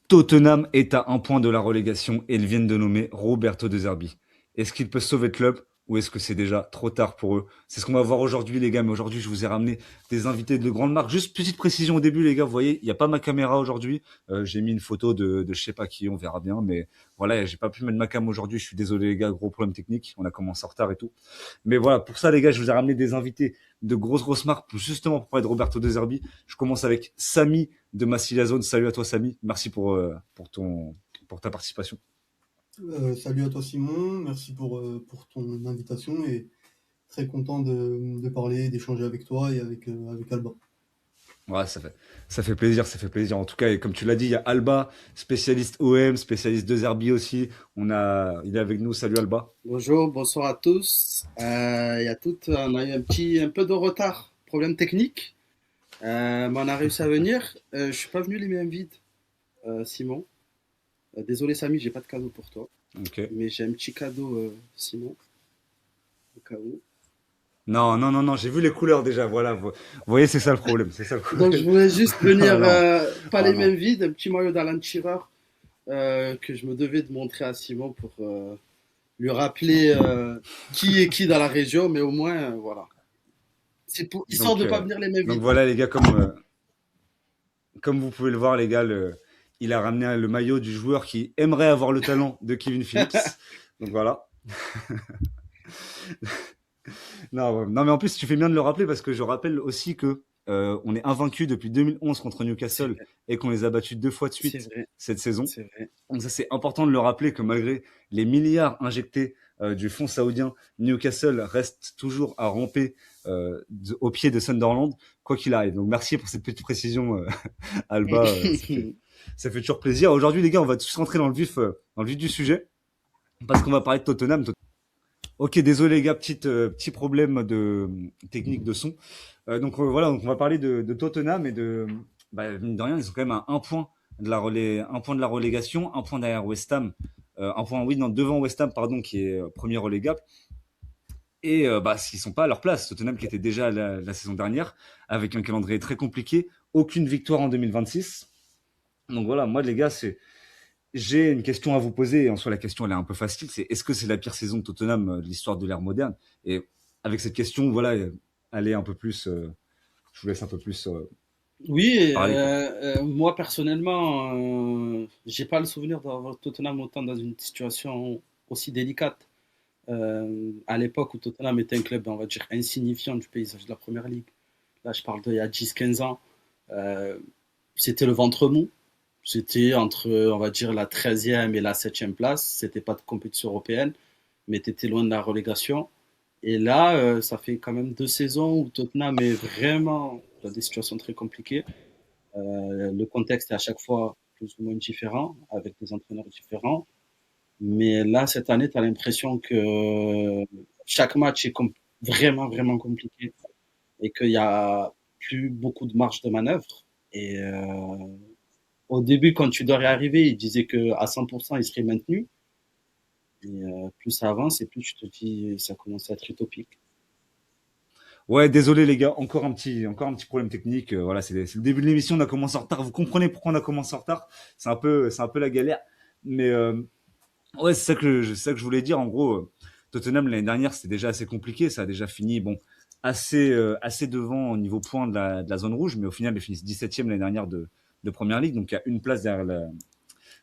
Tottenham est à un point de la relégation et ils viennent de nommer Roberto De Zerbi. Est-ce qu'il peut sauver le club ou est-ce que c'est déjà trop tard pour eux? C'est ce qu'on va voir aujourd'hui, les gars. Mais aujourd'hui, je vous ai ramené des invités de grandes marques. Juste petite précision au début, les gars. Vous voyez, il n'y a pas ma caméra aujourd'hui. J'ai mis une photo de je sais pas qui, on verra bien. Mais voilà, j'ai pas pu mettre ma cam aujourd'hui. Je suis désolé, les gars. Gros problème technique. On a commencé en retard et tout. Mais voilà, pour ça, les gars, je vous ai ramené des invités de grosses marques justement pour parler de Roberto De Zerbi. Je commence avec Samy de Massilia Zone. Salut à toi, Samy. Merci pour ta participation. Salut à toi Simon, merci pour ton invitation et très content de parler, d'échanger avec toi et avec Alba. Ouais, ça fait plaisir, ça fait plaisir. En tout cas, et comme tu l'as dit, il y a Alba, spécialiste OM, spécialiste de Zerbi aussi. Il est avec nous. Salut Alba. Bonjour, bonsoir à tous. On a eu un peu de retard, problème technique, mais on a réussi à venir. Je suis pas venu les mains vides, Simon. Désolé Samy, j'ai pas de cadeau pour toi, Ok. mais j'ai un petit cadeau, Simon, au cas où. Non, j'ai vu les couleurs déjà. Voilà, vous voyez, c'est ça le problème. C'est ça le Donc je problème. voulais juste venir, Ah non, pas ah les mains non. vides, un petit maillot d'Alan Shearer que je me devais de montrer à Simon pour lui rappeler qui est qui dans la région, mais au moins, voilà. C'est pour histoire Donc, de pas euh, venir les mains donc vides. voilà, les gars, comme vous pouvez le voir, les gars, il a ramené le maillot du joueur qui aimerait avoir le talent de Kevin Phillips. Donc voilà. Non, mais en plus, tu fais bien de le rappeler parce que je rappelle aussi que on est invaincu depuis 2011 contre C'est Newcastle vrai, et qu'on les a battus 2 fois de c'est suite vrai, cette saison. c'est vrai. Donc ça, c'est important de le rappeler que malgré les milliards injectés du fonds saoudien, Newcastle reste toujours à ramper au pied de Sunderland, quoi qu'il arrive. Donc merci pour cette petite précision, Alba. Ça fait toujours plaisir. Aujourd'hui, les gars, on va tous rentrer dans le vif du sujet parce qu'on va parler de Tottenham. Ok, désolé les gars, petit problème de technique de son. Voilà, donc on va parler de Tottenham et mine de rien, ils sont quand même à un point de la relégation, un point derrière West Ham, un point, oui, non, devant West Ham, pardon, qui est premier relégable. Et ils sont pas à leur place. Tottenham qui était déjà la saison dernière avec un calendrier très compliqué, aucune victoire en 2026. Donc voilà, moi les gars, j'ai une question à vous poser, et en soi la question elle est un peu facile, c'est est-ce que c'est la pire saison de Tottenham de l'histoire de l'ère moderne? Et avec cette question, voilà, allez un peu plus, je vous laisse un peu plus Oui, parler quoi. moi personnellement, j'ai pas le souvenir d'avoir Tottenham autant dans une situation aussi délicate. À l'époque où Tottenham était un club, on va dire, insignifiant du paysage de la Première Ligue. Là, je parle d'il y a 10-15 ans. Euh, C'était le ventre mou. C'était entre, on va dire, la 13e et la 7e place. C'était pas de compétition européenne, mais tu étais loin de la relégation. Et là, ça fait quand même 2 saisons où Tottenham est vraiment dans des situations très compliquées. Le contexte est à chaque fois plus ou moins différent, avec des entraîneurs différents. Mais là, cette année, tu as l'impression que chaque match est vraiment compliqué et qu'il n'y a plus beaucoup de marge de manœuvre. Et au début, quand tu dois y arriver, ils disaient qu'à 100%, ils seraient maintenus. Et plus ça avance et plus tu te dis ça commence à être utopique. Ouais, désolé les gars, encore un petit problème technique. Voilà, c'est le début de l'émission, on a commencé en retard. Vous comprenez pourquoi on a commencé en retard? C'est un peu la galère. Mais ouais, c'est ça que je voulais dire. En gros, Tottenham l'année dernière, c'était déjà assez compliqué. Ça a déjà fini, bon, assez devant au niveau point de la zone rouge, mais au final, ils finissent 17e l'année dernière de Première Ligue, donc il y a une place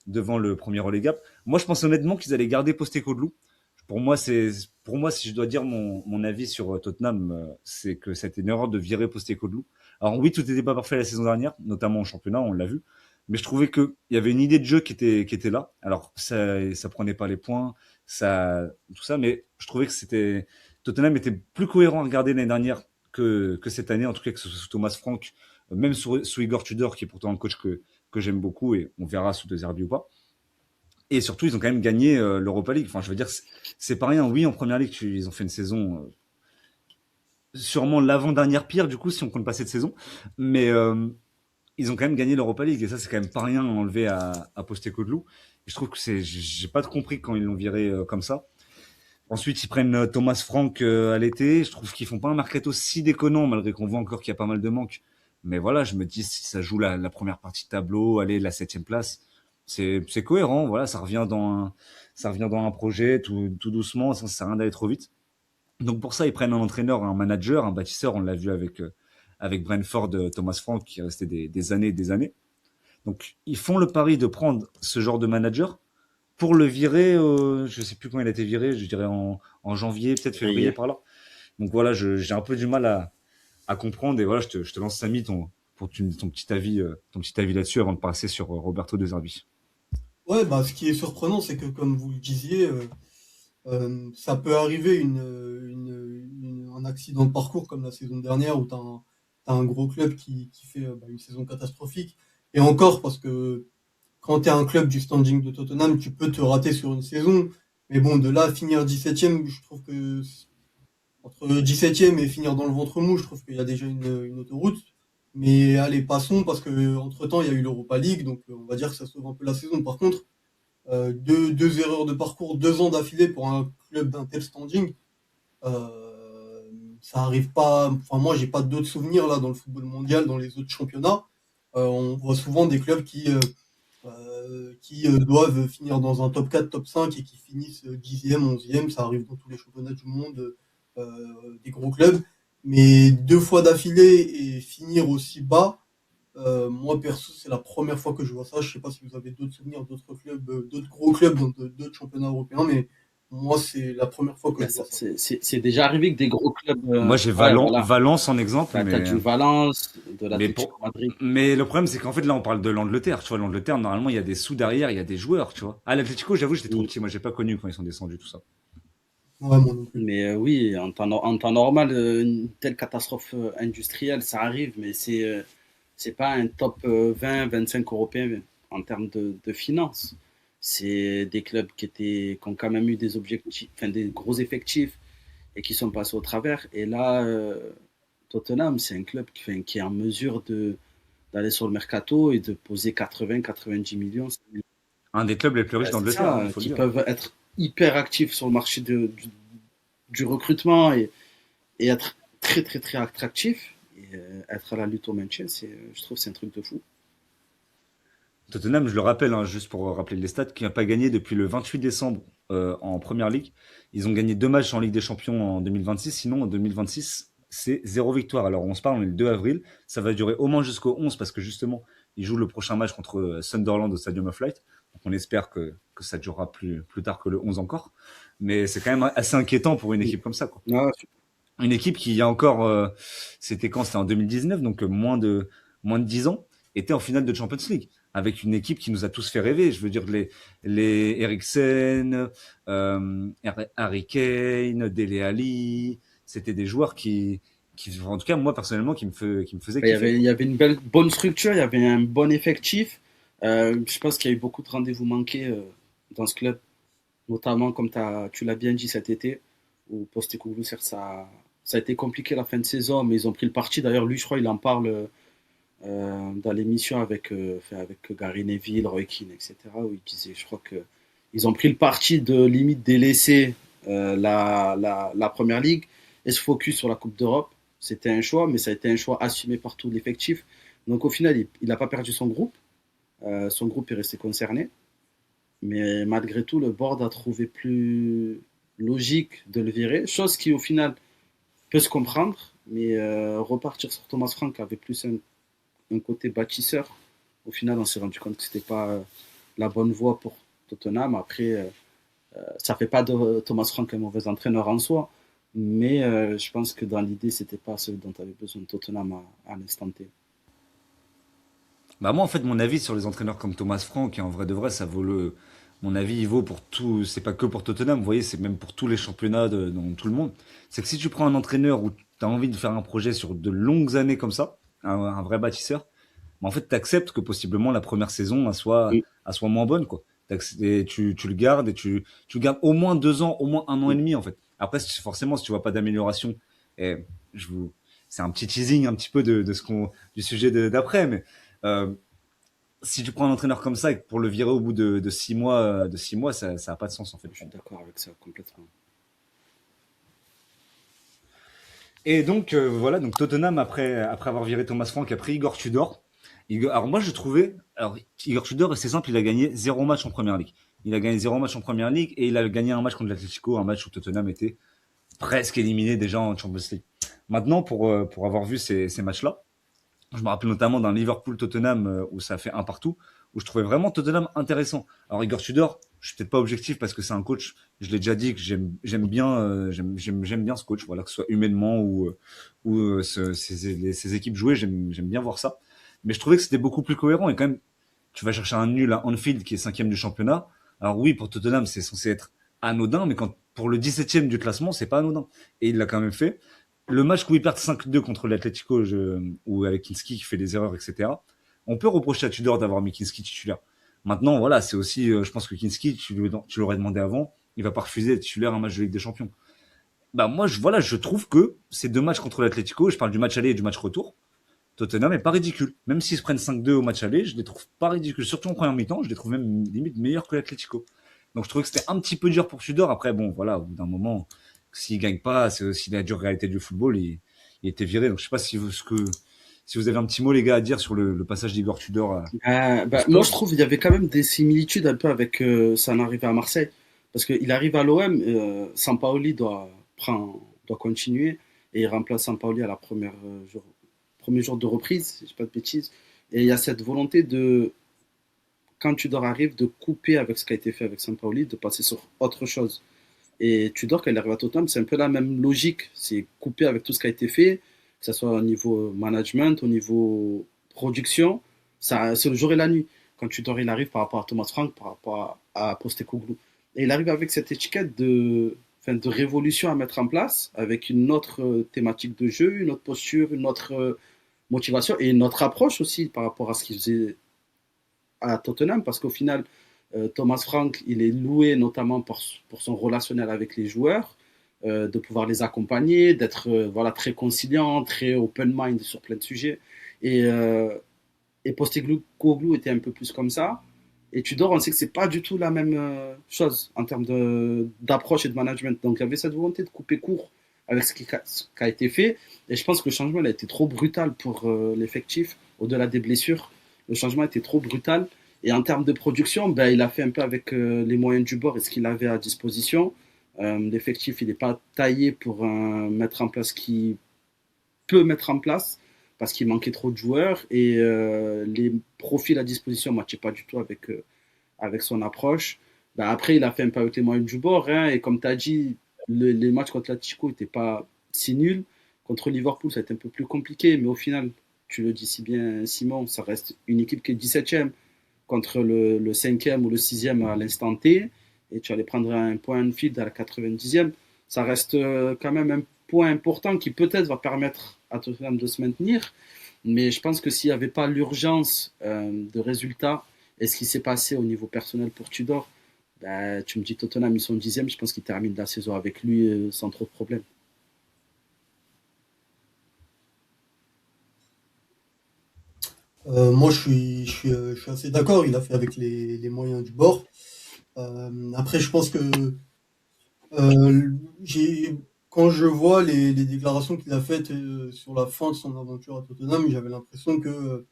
devant le premier relégable. Moi, je pense honnêtement qu'ils allaient garder Postecoglou. Pour moi, pour moi, si je dois dire mon avis sur Tottenham, c'est que c'était une erreur de virer Postecoglou. Alors oui, tout n'était pas parfait la saison dernière, notamment au championnat, on l'a vu. Mais je trouvais qu'il y avait une idée de jeu qui était là. Alors ça prenait pas les points, tout ça, mais je trouvais que Tottenham était plus cohérent à regarder l'année dernière que cette année, en tout cas que ce soit sous Thomas Frank, même sous Igor Tudor, qui est pourtant un coach que j'aime beaucoup et on verra sous De Zerbi ou pas. Et surtout, ils ont quand même gagné l'Europa League. Enfin, je veux dire, c'est pas rien. Oui, en première ligue, ils ont fait une saison sûrement l'avant-dernière pire, du coup, si on compte pas cette saison. Mais ils ont quand même gagné l'Europa League. Et ça, c'est quand même pas rien à enlever à Postecoglou. Et je trouve que j'ai pas compris quand ils l'ont viré comme ça. Ensuite, ils prennent Thomas Frank à l'été. Je trouve qu'ils font pas un mercato si déconnant, malgré qu'on voit encore qu'il y a pas mal de manques. Mais voilà, je me dis, si ça joue la première partie de tableau, allez, la 7e place, c'est cohérent. Voilà, ça revient dans un projet tout doucement. Ça sert à rien d'aller trop vite. Donc pour ça, ils prennent un entraîneur, un manager, un bâtisseur. On l'a vu avec Brentford, Thomas Frank, qui est resté des années et des années. Donc ils font le pari de prendre ce genre de manager pour le virer. Je sais plus quand il a été viré. Je dirais en janvier, peut-être février Février. par là. Donc voilà, j'ai un peu du mal à comprendre. Et voilà, je te lance Samy ton petit avis là-dessus avant de passer sur Roberto De Zerbi. Ouais, bah, ce qui est surprenant, c'est que comme vous le disiez, ça peut arriver un accident de parcours comme la saison dernière où t'as un gros club qui fait bah, une saison catastrophique. Et encore, parce que quand tu es un club du standing de Tottenham, tu peux te rater sur une saison. Mais bon, de là à finir 17e, je trouve que entre 17e et finir dans le ventre mou, je trouve qu'il y a déjà une autoroute. Mais allez, passons, parce que entre-temps, il y a eu l'Europa League, donc on va dire que ça sauve un peu la saison. Par contre, deux erreurs de parcours, 2 ans d'affilée pour un club d'un tel standing, ça arrive pas. Enfin, moi, j'ai pas d'autres souvenirs là dans le football mondial, dans les autres championnats. On voit souvent des clubs qui doivent finir dans un top 4, top 5 et qui finissent 10e, 11e. Ça arrive dans tous les championnats du monde, des gros clubs. Mais 2 fois d'affilée et finir aussi bas, moi perso, c'est la première fois que je vois ça. Je sais pas si vous avez d'autres souvenirs d'autres clubs, d'autres gros clubs dans d'autres championnats européens, mais moi, c'est la première fois que Ben, je vois ça. c'est déjà arrivé que des gros clubs. Moi, j'ai Ouais, voilà. Valence en exemple, T'as du Valence, de mais, l'Atlético Madrid. mais le problème, c'est qu'en fait, là, on parle de l'Angleterre. Tu vois, l'Angleterre, normalement, il y a des sous derrière, il y a des joueurs, tu vois. À l'Atlético, j'avoue, j'étais trop Mm. petit. Moi, j'ai pas connu quand ils sont descendus, tout ça. Ouais, moi non plus. Mais oui, en temps normal, une telle catastrophe industrielle, ça arrive, mais c'est pas un top 20-25 européen en termes de finances. C'est des clubs qui ont quand même eu des objectifs, enfin, des gros effectifs et qui sont passés au travers. Et là, Tottenham, c'est un club qui est en mesure d'aller sur le mercato et de poser 80-90 millions. Un des clubs les plus riches C'est d'Angleterre, ça, il faut le qui dire. peuvent être hyper actifs sur le marché du recrutement et être très très très attractifs. Et être à la lutte au maintien, je trouve que c'est un truc de fou. Tottenham, je le rappelle, hein, juste pour rappeler les stats, qui n'a pas gagné depuis le 28 décembre en Première Ligue. Ils ont gagné 2 matchs en Ligue des Champions en 2026. Sinon, en 2026, c'est 0 victoire. Alors, on se parle, on est le 2 avril. Ça va durer au moins jusqu'au 11 parce que justement, ils jouent le prochain match contre Sunderland au Stadium of Light. Donc, on espère que ça durera plus tard que le 11 encore. Mais c'est quand même assez inquiétant pour une équipe comme ça, quoi. Ah, Une équipe qui, il y a encore, c'était quand? C'était en 2019, donc moins de 10 ans, était en finale de Champions League. Avec une équipe qui nous a tous fait rêver. Je veux dire, les Eriksen, Harry Kane, Dele Alli, c'était des joueurs en tout cas, moi, personnellement, qui me faisaient kiffer, il quoi. y avait une bonne structure, il y avait un bon effectif. Je pense qu'il y a eu beaucoup de rendez-vous manqués dans ce club, notamment comme tu l'as bien dit cet été, où Postecoglou, certes, ça a été compliqué la fin de saison, mais ils ont pris le parti. D'ailleurs, lui, je crois, il en parle dans l'émission avec Gary Neville, Roy Keane, etc., où il disait, je crois que ils ont pris le parti de limite délaisser la première ligue et se focus sur la Coupe d'Europe. C'était un choix, mais ça a été un choix assumé par tout l'effectif. Donc au final, il n'a pas perdu son groupe. Son groupe est resté concerné. Mais malgré tout, le board a trouvé plus logique de le virer, chose qui au final peut se comprendre, mais repartir sur Thomas Frank avait plus un côté bâtisseur. Au final, on s'est rendu compte que c'était pas la bonne voie pour Tottenham. Après, ça fait pas de Thomas Frank un mauvais entraîneur en soi, mais je pense que dans l'idée, c'était pas ce dont avait besoin de Tottenham à l'instant T. Bah moi, en fait, mon avis sur les entraîneurs comme Thomas Frank, et en vrai de vrai, ça vaut mon avis, il vaut pour tout. C'est pas que pour Tottenham, vous voyez, c'est même pour tous les championnats dans tout le monde. C'est que si tu prends un entraîneur où tu as envie de faire un projet sur de longues années comme ça, un vrai bâtisseur, bah en fait, tu acceptes que possiblement la première saison elle soit moins bonne, quoi. Et tu le gardes et tu le gardes au moins 2 ans, au moins un an et demi, en fait. Après, forcément, si tu vois pas d'amélioration, et je vous, c'est un petit teasing un petit peu du sujet d'après, mais euh, si tu prends un entraîneur comme ça et que pour le virer au bout de 6 mois, ça a pas de sens en fait. Je suis d'accord avec ça complètement. Et donc voilà, donc Tottenham après avoir viré Thomas Frank a pris Igor Tudor Alors moi je trouvais, alors Igor Tudor, c'est simple, il a gagné 0 match en première ligue. Il a gagné 0 match en première ligue et il a gagné un match contre l'Atlético, un match où Tottenham était presque éliminé déjà en Champions League. Maintenant, pour avoir vu ces matchs-là, je me rappelle notamment d'un Liverpool-Tottenham où ça a fait un partout, où je trouvais vraiment Tottenham intéressant. Alors Igor Tudor, je suis peut-être pas objectif parce que c'est un coach, je l'ai déjà dit que j'aime bien, j'aime bien ce coach, voilà, que ce soit humainement ou ses équipes jouer, j'aime bien voir ça. Mais je trouvais que c'était beaucoup plus cohérent et quand même, tu vas chercher un nul à Anfield qui est cinquième du championnat. Alors oui, pour Tottenham, c'est censé être anodin, mais pour le 17e du classement, c'est pas anodin. Et il l'a quand même fait. Le match où ils perdent 5-2 contre l'Atlético, ou avec Kinski qui fait des erreurs, etc. On peut reprocher à Tudor d'avoir mis Kinski titulaire. Maintenant, voilà, c'est aussi, je pense que Kinski, tu l'aurais demandé avant, il va pas refuser d'être titulaire à un match de Ligue des Champions. Bah moi, voilà, je trouve que ces 2 matchs contre l'Atlético, je parle du match aller et du match retour, Tottenham est pas ridicule. Même s'ils se prennent 5-2 au match aller, je les trouve pas ridicules. Surtout en première mi-temps, je les trouve même limite meilleurs que l'Atlético. Donc je trouvais que c'était un petit peu dur pour Tudor. Après, bon, voilà, au bout d'un moment, s'il gagne pas, c'est aussi la dure réalité du football. Il était viré. Donc je sais pas si vous avez un petit mot, les gars, à dire sur le passage d'Igor Tudor au Moi, je sport. trouve qu'il y avait quand même des similitudes un peu avec son arrivée à Marseille. Parce qu'il arrive à l'OM, Sampaoli doit continuer et il remplace Sampaoli à la premier jour de reprise, si je ne dis pas de bêtises. Et il y a cette volonté de, quand Tudor arrive, de couper avec ce qui a été fait avec Sampaoli, de passer sur autre chose. Et Tudor, quand il arrive à Tottenham, c'est un peu la même logique. C'est couper avec tout ce qui a été fait, que ce soit au niveau management, au niveau production. Ça, c'est le jour et la nuit. Quand Tudor il arrive par rapport à Thomas Frank, par rapport à Postecoglou. Et il arrive avec cette étiquette de révolution à mettre en place, avec une autre thématique de jeu, une autre posture, une autre motivation et une autre approche aussi par rapport à ce qu'il faisait à Tottenham, parce qu'au final, Thomas Frank, il est loué notamment pour son relationnel avec les joueurs, de pouvoir les accompagner, d'être voilà, très conciliant, très open mind sur plein de sujets. Et Postecoglou était un peu plus comme ça. Et Tudor, on sait que c'est pas du tout la même chose en termes d'approche et de management. Donc il y avait cette volonté de couper court avec ce qui a été fait. Et je pense que le changement il a été trop brutal pour l'effectif, au-delà des blessures. Le changement était trop brutal. Et en termes de production, ben, il a fait un peu avec les moyens du bord et ce qu'il avait à disposition. L'effectif, il n'est pas taillé pour mettre en place ce qu'il peut mettre en place parce qu'il manquait trop de joueurs et les profils à disposition ne matchaient pas du tout avec son approche. Ben, après, il a fait un peu avec les moyens du bord. Hein, et comme tu as dit, les matchs contre l'Atlético n'étaient pas si nuls. Contre Liverpool, ça a été un peu plus compliqué. Mais au final, tu le dis si bien, Simon, ça reste une équipe qui est 17e contre le 5e ou le 6e à l'instant T. Et tu allais prendre un point Anfield à la 90e. Ça reste quand même un point important qui peut-être va permettre à Tottenham de se maintenir. Mais je pense que s'il n'y avait pas l'urgence de résultats et ce qui s'est passé au niveau personnel pour Tudor, ben, tu me dis Tottenham, ils sont 10e, je pense qu'ils terminent la saison avec lui sans trop de problèmes. Moi, je suis assez d'accord. Il a fait avec les moyens du bord. Après, je pense que j'ai quand je vois les déclarations qu'il a faites sur la fin de son aventure à Tottenham, j'avais l'impression que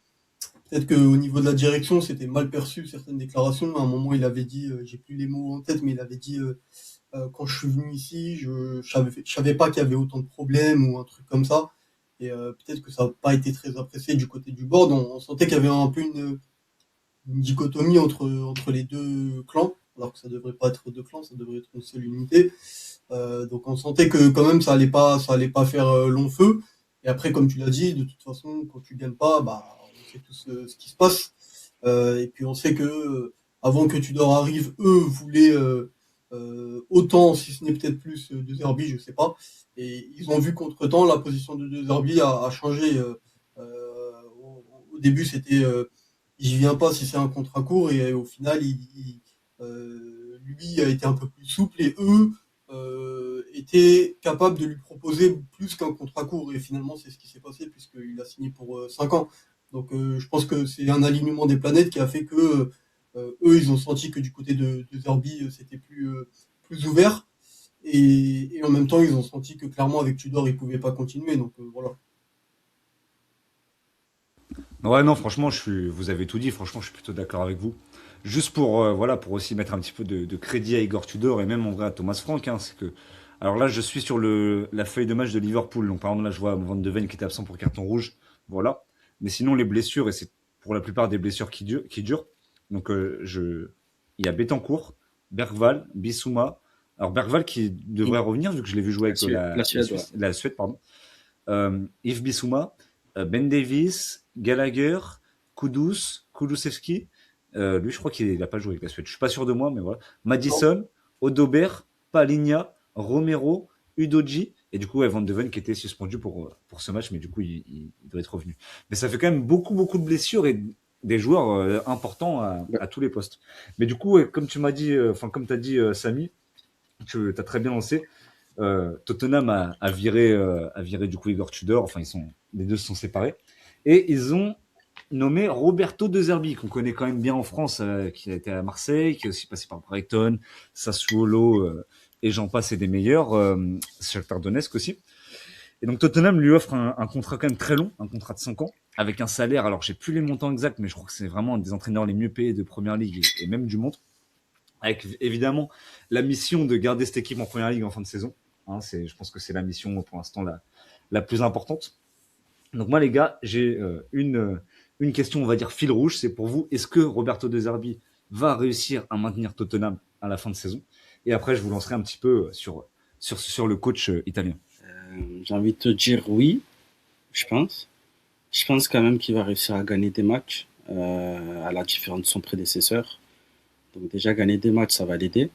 peut-être qu'au niveau de la direction, c'était mal perçu certaines déclarations. À un moment, il avait dit, j'ai plus les mots en tête, mais il avait dit quand je suis venu ici, je savais pas qu'il y avait autant de problèmes ou un truc comme ça. Et peut-être que ça n'a pas été très apprécié du côté du board. On sentait qu'il y avait un peu une dichotomie entre les deux clans, alors que ça devrait pas être deux clans, ça devrait être une seule unité. Donc on sentait que quand même ça allait pas faire long feu. Et après, comme tu l'as dit, de toute façon, quand tu gagnes pas, bah on sait tout ce qui se passe. Et puis on sait que avant que Tudor arrive, eux voulaient autant, si ce n'est peut-être plus, De Zerbi, je sais pas. Et ils ont vu qu'entre-temps, la position de De Zerbi a changé. Au début, c'était j'y viens pas si c'est un contrat court, et au final, lui a été un peu plus souple, et eux étaient capables de lui proposer plus qu'un contrat court. Et finalement, c'est ce qui s'est passé, puisqu'il a signé pour 5 ans. Donc je pense que c'est un alignement des planètes qui a fait que eux, ils ont senti que du côté de Zerbi, c'était plus ouvert. Et en même temps, ils ont senti que clairement, avec Tudor, ils pouvaient pas continuer. Donc voilà. Ouais, non, franchement, vous avez tout dit. Franchement, je suis plutôt d'accord avec vous. Juste pour, voilà, pour aussi mettre un petit peu de crédit à Igor Tudor et même en vrai à Thomas Frank, hein, c'est que, alors là, je suis sur la feuille de match de Liverpool. Donc, par exemple, là, je vois Van de Ven qui était absent pour carton rouge. Voilà. Mais sinon, les blessures, et c'est pour la plupart des blessures qui durent. Donc, il y a Betancourt, Bergval, Bissouma. Alors, Bergval qui devrait revenir, vu que je l'ai vu jouer avec La la Suède, ouais. Suisse, la Suède, pardon. Yves Bissouma, Ben Davis, Gallagher, Kulusevski. Lui, je crois qu'il n'a pas joué avec la Suède. Je suis pas sûr de moi, mais voilà. Non. Madison, Odobert, Paligna, Romero, Udoji. Et du coup, ouais, Van de Ven qui était suspendu pour ce match, mais du coup, il doit être revenu. Mais ça fait quand même beaucoup, beaucoup de blessures et des joueurs importants Ouais. à tous les postes. Mais du coup, ouais, comme tu m'as dit, enfin, comme tu as dit, Samy, tu as très bien lancé. Tottenham a viré du coup Igor Tudor. Enfin, les deux se sont séparés et ils ont nommé Roberto De Zerbi qu'on connaît quand même bien en France, qui a été à Marseille, qui est aussi passé par Brighton, Sassuolo et j'en passe et des meilleurs. Shakhtar Donetsk aussi. Et donc Tottenham lui offre un contrat quand même très long, un contrat de 5 ans, avec un salaire. Alors j'ai plus les montants exacts, mais je crois que c'est vraiment un des entraîneurs les mieux payés de Première Ligue et même du monde, avec évidemment la mission de garder cette équipe en Première Ligue en fin de saison. Hein, je pense que c'est la mission pour l'instant la plus importante. Donc moi les gars, j'ai une question, on va dire fil rouge, c'est pour vous, est-ce que Roberto De Zerbi va réussir à maintenir Tottenham à la fin de saison? Et après je vous lancerai un petit peu sur le coach italien. J'ai envie de te dire oui, je pense. Je pense quand même qu'il va réussir à gagner des matchs, à la différence de son prédécesseur. Donc déjà, gagner des matchs, ça va l'aider.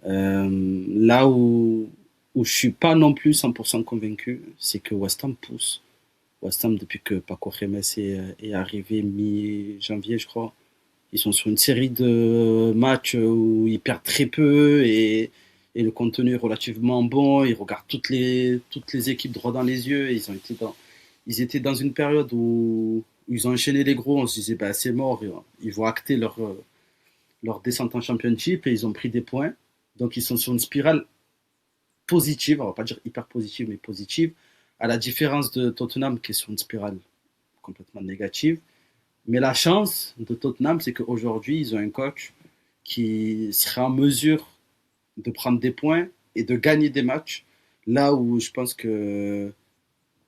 Là où je suis pas non plus 100% convaincu, c'est que West Ham pousse. West Ham, depuis que Paco Gémez est arrivé mi-janvier, je crois, ils sont sur une série de matchs où ils perdent très peu et le contenu est relativement bon. Ils regardent toutes les équipes droit dans les yeux. Et ils étaient dans une période où ils ont enchaîné les gros. On se disait, bah, c'est mort. Ils vont acter leur descente en championship et ils ont pris des points. Donc ils sont sur une spirale positive, on va pas dire hyper positive, mais positive, à la différence de Tottenham qui est sur une spirale complètement négative. Mais la chance de Tottenham, c'est qu'aujourd'hui, ils ont un coach qui serait en mesure de prendre des points et de gagner des matchs. Là où je pense que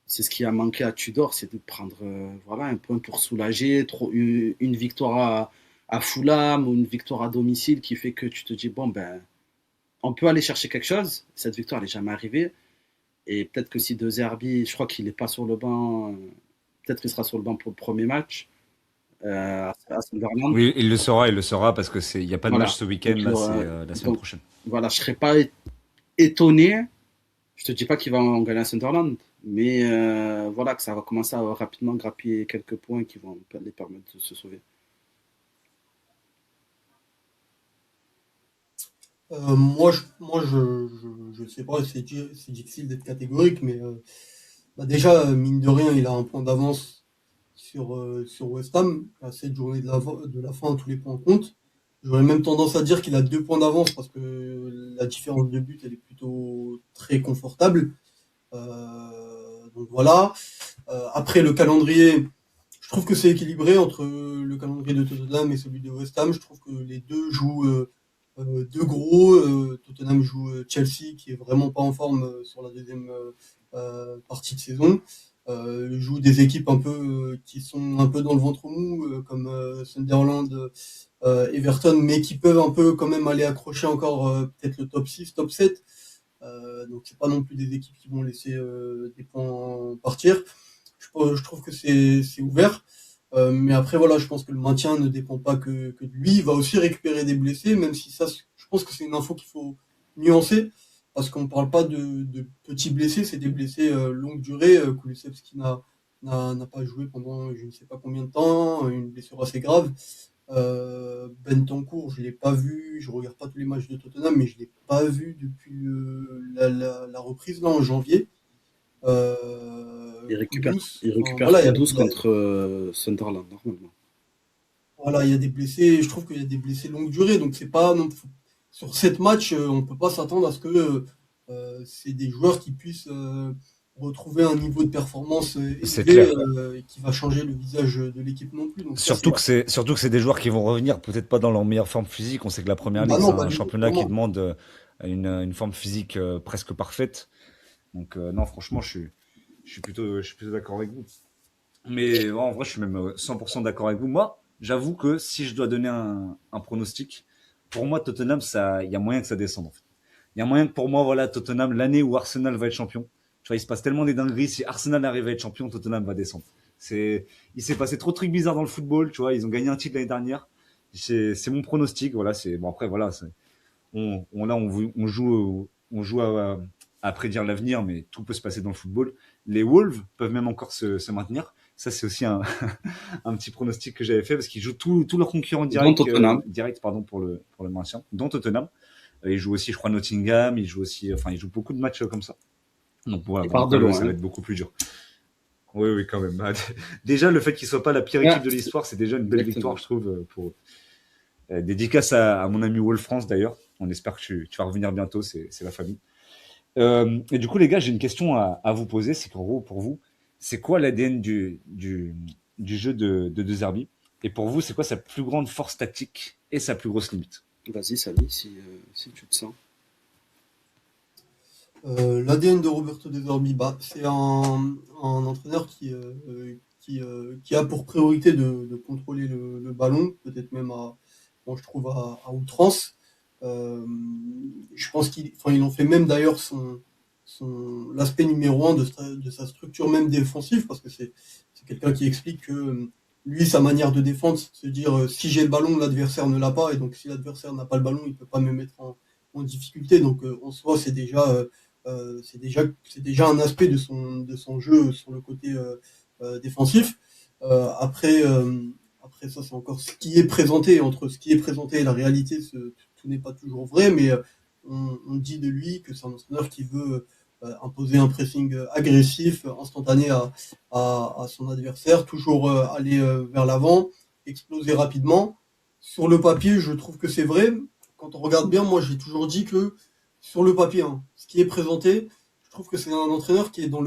c'est ce qui a manqué à Tudor, c'est de prendre voilà, un point pour soulager, une victoire à Fulham ou une victoire à domicile qui fait que tu te dis, bon, ben, on peut aller chercher quelque chose. Cette victoire, elle n'est jamais arrivée. Et peut-être que si De Zerbi, je crois qu'il n'est pas sur le banc, peut-être qu'il sera sur le banc pour le premier match à Sunderland. Oui, il le saura parce que il y a pas de match Voilà. ce week-end Donc, là, c'est la semaine donc, prochaine. voilà, je ne serais pas étonné. Je te dis pas qu'il va en gagner à Sunderland, mais voilà que ça va commencer à rapidement grappiller quelques points qui vont les permettre de se sauver. Je sais pas, c'est difficile d'être catégorique, mais bah déjà, mine de rien, il a un point d'avance sur West Ham. À cette journée de la fin, tous les points comptent. J'aurais même tendance à dire qu'il a 2 points d'avance parce que la différence de but, elle est plutôt très confortable. Donc voilà. Après, le calendrier, je trouve que c'est équilibré entre le calendrier de Tottenham et celui de West Ham. Je trouve que les deux jouent deux gros. Tottenham joue Chelsea, qui est vraiment pas en forme sur la deuxième partie de saison. Joue des équipes un peu qui sont un peu dans le ventre mou, comme Sunderland, Everton, mais qui peuvent un peu quand même aller accrocher encore peut-être le top 6, top 7. Donc c'est pas non plus des équipes qui vont laisser des points partir. Je trouve que c'est ouvert. Mais après, voilà, je pense que le maintien ne dépend pas que de lui. Il va aussi récupérer des blessés, même si ça, je pense que c'est une info qu'il faut nuancer, parce qu'on ne parle pas de petits blessés, c'est des blessés longue durée. Kulusevski n'a pas joué pendant je ne sais pas combien de temps, une blessure assez grave. Bentancur, je l'ai pas vu, je regarde pas tous les matchs de Tottenham, mais je l'ai pas vu depuis la reprise là en janvier. Il récupère, Kudus, il enfin, récupère voilà, Kudus contre Sunderland, normalement. voilà, il y a des blessés, je trouve qu'il y a des blessés longue durée, donc c'est pas non, sur 7 matchs, on peut pas s'attendre à ce que c'est des joueurs qui puissent retrouver un niveau de performance C'est élevé clair. et qui va changer le visage de l'équipe non plus. Donc ça, Surtout que c'est des joueurs qui vont revenir, peut-être pas dans leur meilleure forme physique. On sait que la première bah ligue, non, c'est bah un du tout, championnat qui clairement. demande une forme physique presque parfaite. Donc, non, franchement, je suis plutôt d'accord avec vous. Mais ouais, en vrai, je suis même 100% d'accord avec vous. Moi, j'avoue que si je dois donner un pronostic, pour moi, Tottenham, il y a moyen que ça descende, en fait. Il y a moyen que pour moi, voilà, Tottenham, l'année où Arsenal va être champion, tu vois, il se passe tellement des dingueries. Si Arsenal arrive à être champion, Tottenham va descendre. Il s'est passé trop de trucs bizarres dans le football, tu vois. Ils ont gagné un titre l'année dernière. C'est mon pronostic. Voilà, bon après, voilà, là, on joue à prédire l'avenir, mais tout peut se passer dans le football. Les Wolves peuvent même encore se maintenir. Ça, c'est aussi un petit pronostic que j'avais fait parce qu'ils jouent tous leurs concurrents Dont Tottenham. direct pardon, pour le maintien, dont Tottenham. Ils jouent aussi, je crois, Nottingham. Ils jouent aussi, enfin, ils jouent beaucoup de matchs comme ça. Donc voilà, Ils bon, partent de après, eux, loin. ça va Hein. être beaucoup plus dur. Oui, oui, quand même. Déjà, le fait qu'ils soient pas la pire Ouais, équipe de l'histoire, c'est déjà une belle victoire, exactement. je trouve, pour dédicace à mon ami Wolf France d'ailleurs. On espère que tu vas revenir bientôt, c'est la famille. Et du coup, les gars, j'ai une question à vous poser. C'est qu'en gros, pour vous, c'est quoi l'ADN du jeu De Zerbi? Et pour vous, c'est quoi sa plus grande force tactique et sa plus grosse limite? Vas-y, Samy, si tu te sens. L'ADN de Roberto De Zerbi, bah, c'est un entraîneur qui a pour priorité de contrôler le ballon, peut-être même bon, je trouve à outrance. Euh, je pense il en fait même d'ailleurs l'aspect numéro un de sa structure même défensive, parce que c'est quelqu'un qui explique que lui, sa manière de défendre, c'est de se dire si j'ai le ballon, l'adversaire ne l'a pas, et donc si l'adversaire n'a pas le ballon, il peut pas me mettre en difficulté. Donc en soi, c'est déjà un aspect de son jeu sur le côté défensif. Après, après ça, c'est encore ce qui est présenté. Entre ce qui est présenté et la réalité, tout n'est pas toujours vrai, mais on dit de lui que c'est un entraîneur qui veut imposer un pressing agressif, instantané à son adversaire, toujours aller vers l'avant, exploser rapidement. Sur le papier, je trouve que c'est vrai. Quand on regarde bien, moi j'ai toujours dit que sur le papier, hein, ce qui est présenté, je trouve que c'est un entraîneur qui est on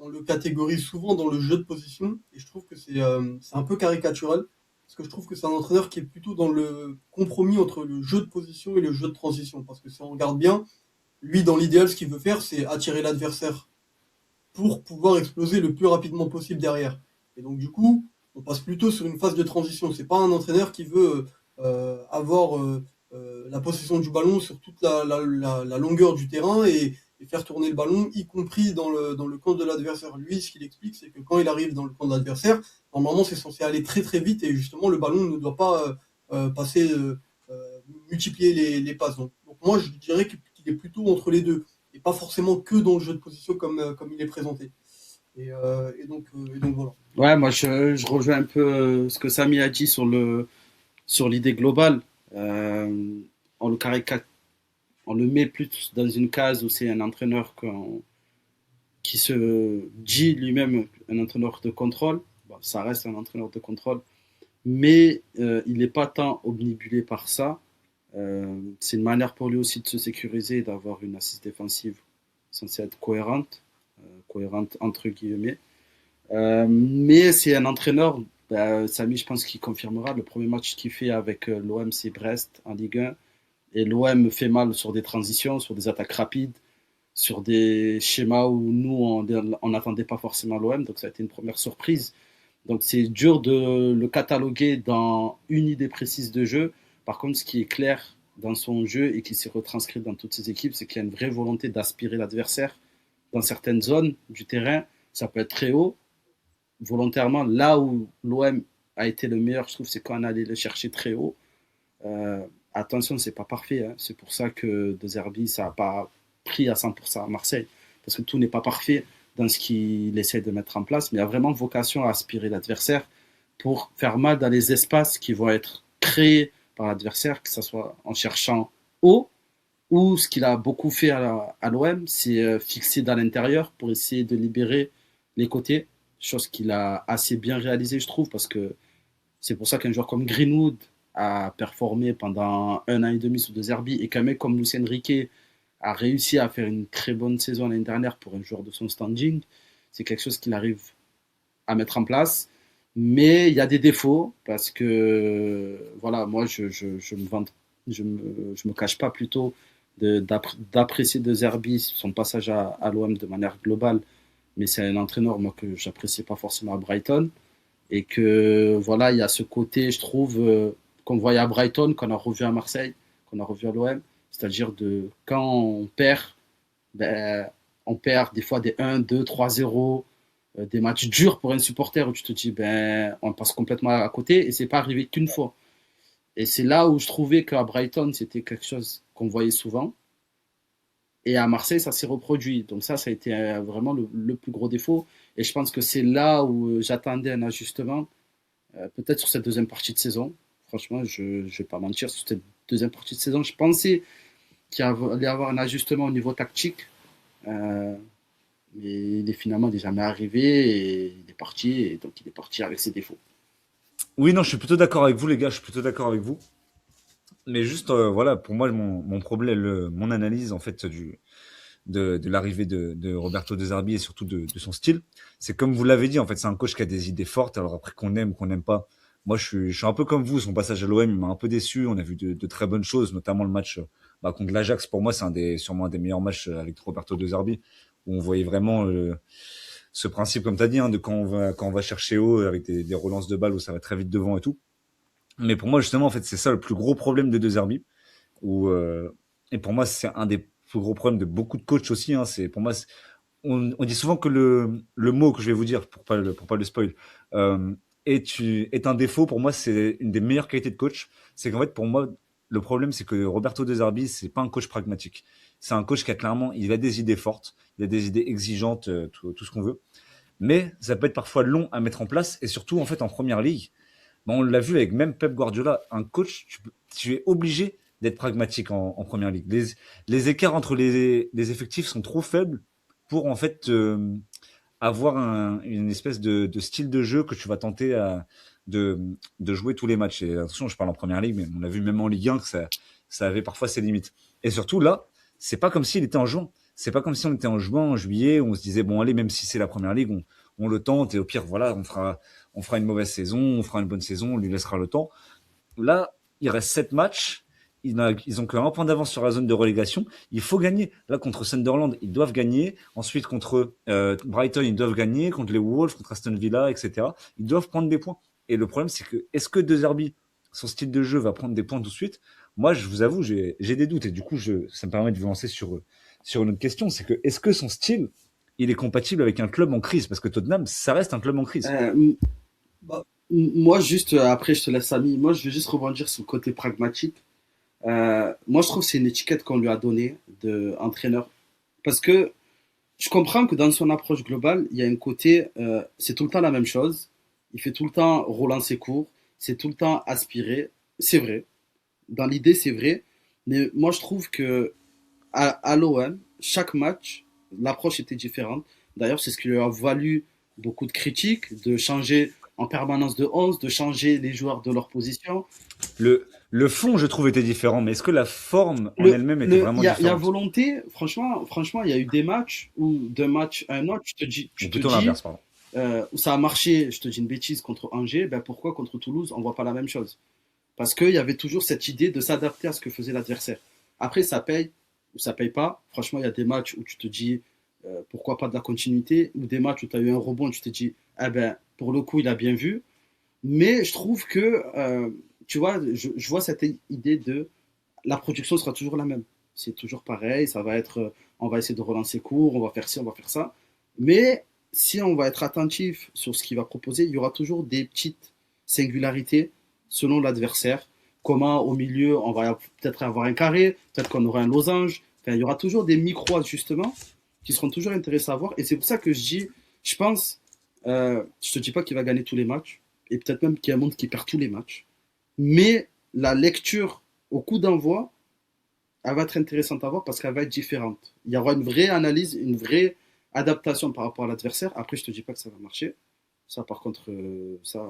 le catégorise souvent dans le jeu de position, et je trouve que c'est un peu caricatural, parce que je trouve que c'est un entraîneur qui est plutôt dans le compromis entre le jeu de position et le jeu de transition, parce que si on regarde bien, lui, dans l'idéal, ce qu'il veut faire, c'est attirer l'adversaire pour pouvoir exploser le plus rapidement possible derrière. Et donc, du coup, on passe plutôt sur une phase de transition. C'est pas un entraîneur qui veut avoir la possession du ballon sur toute la longueur du terrain et faire tourner le ballon, y compris dans le camp de l'adversaire. Lui, ce qu'il explique, c'est que quand il arrive dans le camp de l'adversaire, normalement, c'est censé aller très très vite et justement, le ballon ne doit pas passer, multiplier les passes. Donc moi, je dirais qu'il est plutôt entre les deux et pas forcément que dans le jeu de position comme il est présenté. Et donc voilà. Ouais, moi je rejoins un peu ce que Samy a dit sur l'idée globale. On le caricature, on le met plus dans une case où c'est un entraîneur qui se dit lui-même un entraîneur de contrôle. Bon, ça reste un entraîneur de contrôle, mais il n'est pas tant obnubilé par ça. C'est une manière pour lui aussi de se sécuriser et d'avoir une assise défensive censée être cohérente entre guillemets. Mais c'est un entraîneur, Samy, je pense qu'il confirmera. Le premier match qu'il fait avec l'OM, c'est Brest en Ligue 1. Et l'OM fait mal sur des transitions, sur des attaques rapides, sur des schémas où nous, on n'attendait pas forcément l'OM. Donc ça a été une première surprise. Donc c'est dur de le cataloguer dans une idée précise de jeu. Par contre, ce qui est clair dans son jeu et qui s'est retranscrit dans toutes ses équipes, c'est qu'il y a une vraie volonté d'aspirer l'adversaire dans certaines zones du terrain. Ça peut être très haut, volontairement. Là où l'OM a été le meilleur, je trouve, c'est quand on allait le chercher très haut. Attention, c'est pas parfait. Hein. C'est pour ça que De Zerbi, ça n'a pas pris à 100% à Marseille. Parce que tout n'est pas parfait dans ce qu'il essaie de mettre en place. Mais il y a vraiment vocation à aspirer l'adversaire pour faire mal dans les espaces qui vont être créés par l'adversaire, que ce soit en cherchant haut ou ce qu'il a beaucoup fait à l'OM, c'est fixer dans l'intérieur pour essayer de libérer les côtés. Chose qu'il a assez bien réalisé, je trouve, parce que c'est pour ça qu'un joueur comme Greenwood a performé pendant un an et demi sous De Zerbi et qu'un mec comme Lucien Riquet a réussi à faire une très bonne saison l'année dernière pour un joueur de son standing. C'est quelque chose qu'il arrive à mettre en place. Mais il y a des défauts parce que, voilà, moi, je me vante, je me cache pas plutôt d'apprécier De Zerbi son passage à l'OM de manière globale. Mais c'est un entraîneur, moi, que j'apprécie pas forcément à Brighton. Et que, voilà, il y a ce côté, je trouve, qu'on voyait à Brighton, qu'on a revu à Marseille, qu'on a revu à l'OM. C'est-à-dire quand ben, on perd des fois des 1, 2, 3-0, des matchs durs pour un supporter où tu te dis, ben, on passe complètement à côté et c'est pas arrivé qu'une fois. Et c'est là où je trouvais qu'à Brighton, c'était quelque chose qu'on voyait souvent. Et à Marseille, ça s'est reproduit. Donc ça a été vraiment le plus gros défaut. Et je pense que c'est là où j'attendais un ajustement, peut-être sur cette deuxième partie de saison. Franchement, je ne vais pas mentir, sur cette deuxième partie de saison, je pensais qu'il allait y avoir un ajustement au niveau tactique. Mais il est finalement déjà jamais arrivé et il est parti. Et donc il est parti avec ses défauts. Oui, non, je suis plutôt d'accord avec vous, les gars. Je suis plutôt d'accord avec vous. Mais juste, voilà, pour moi, mon problème, mon analyse, en fait, de l'arrivée de Roberto De Zerbi et surtout de son style, c'est comme vous l'avez dit, en fait, c'est un coach qui a des idées fortes. Alors après, qu'on aime ou qu'on n'aime pas, moi, je suis un peu comme vous. Son passage à l'OM, il m'a un peu déçu. On a vu de très bonnes choses, notamment le match contre l'Ajax. Pour moi, c'est sûrement un des meilleurs matchs avec Roberto De Zerbi, où on voyait vraiment ce principe, comme tu as dit, hein, de quand on va chercher haut avec des relances de balles où ça va très vite devant et tout. Mais pour moi, justement, en fait, c'est ça le plus gros problème de De Zerbi. Où, et pour moi, c'est un des plus gros problèmes de beaucoup de coachs aussi. Hein, c'est pour moi, on dit souvent que le mot que je vais vous dire pour pas le spoil est un défaut. Pour moi, c'est une des meilleures qualités de coach. C'est qu'en fait, pour moi, le problème, c'est que Roberto De Zerbi, c'est pas un coach pragmatique. C'est un coach qui a clairement, il a des idées fortes, il a des idées exigeantes, tout ce qu'on veut. Mais ça peut être parfois long à mettre en place et surtout en fait en première ligue. Ben, on l'a vu avec même Pep Guardiola, un coach, tu es obligé d'être pragmatique en première ligue. Les écarts entre les effectifs sont trop faibles pour en fait avoir une espèce de style de jeu que tu vas tenter de, de jouer tous les matchs. Et attention, je parle en première ligue, mais on a vu même en Ligue 1 que ça avait parfois ses limites. Et surtout là, c'est pas comme s'il était en juin. C'est pas comme si on était en juin, en juillet, où on se disait bon allez, même si c'est la première ligue, on le tente et au pire voilà, on fera une mauvaise saison, on fera une bonne saison, on lui laissera le temps. Là, il reste 7 matchs. Ils ont qu'un point d'avance sur la zone de relégation. Il faut gagner. Là, contre Sunderland, ils doivent gagner. Ensuite, contre Brighton, ils doivent gagner. Contre les Wolves, contre Aston Villa, etc. Ils doivent prendre des points. Et le problème, c'est que est-ce que De Zerbi, son style de jeu, va prendre des points tout de suite? Moi, je vous avoue, j'ai des doutes. Et du coup, ça me permet de vous lancer sur une autre question. C'est que est-ce que son style, il est compatible avec un club en crise? Parce que Tottenham, ça reste un club en crise. Bah, Moi, juste après, je te laisse, Samy. Moi, je vais juste rebondir sur le côté pragmatique. Moi, je trouve que c'est une étiquette qu'on lui a donnée d'entraîneur. Parce que je comprends que dans son approche globale, il y a un côté, c'est tout le temps la même chose. Il fait tout le temps relancer court. C'est tout le temps aspirer. C'est vrai. Dans l'idée, c'est vrai. Mais moi, je trouve que à l'OM, chaque match, l'approche était différente. D'ailleurs, c'est ce qui lui a valu beaucoup de critiques, de changer en permanence de 11, de changer les joueurs de leur position. Le fond, je trouve, était différent, mais est-ce que la forme en elle-même était Il vraiment y a différente? volonté, franchement, il y a eu des matchs où d'un match à un autre, Ou tu te plutôt dis l'inverse, pardon. où ça a marché, je te dis une bêtise, contre Angers, ben pourquoi contre Toulouse, on voit pas la même chose? Parce qu'il y avait toujours cette idée de s'adapter à ce que faisait l'adversaire. Après, ça paye ou ça paye pas. Franchement, il y a des matchs où tu te dis pourquoi pas de la continuité, ou des matchs où tu as eu un rebond, tu te dis eh ben, pour le coup, il a bien vu. Mais je trouve que, tu vois, je vois cette idée de la production sera toujours la même. C'est toujours pareil, ça va être, on va essayer de relancer court, on va faire ci, on va faire ça. Mais si on va être attentif sur ce qu'il va proposer, il y aura toujours des petites singularités selon l'adversaire. Comment au milieu, on va peut-être avoir un carré, peut-être qu'on aura un losange. Enfin, il y aura toujours des micro-ajustements qui seront toujours intéressants à voir. Et c'est pour ça que je dis, je pense, je te dis pas qu'il va gagner tous les matchs, et peut-être même qu'il y a un monde qui perd tous les matchs. Mais la lecture au coup d'envoi, elle va être intéressante à voir parce qu'elle va être différente. Il y aura une vraie analyse, une vraie adaptation par rapport à l'adversaire. Après, je te dis pas que ça va marcher. Ça, par contre, ça,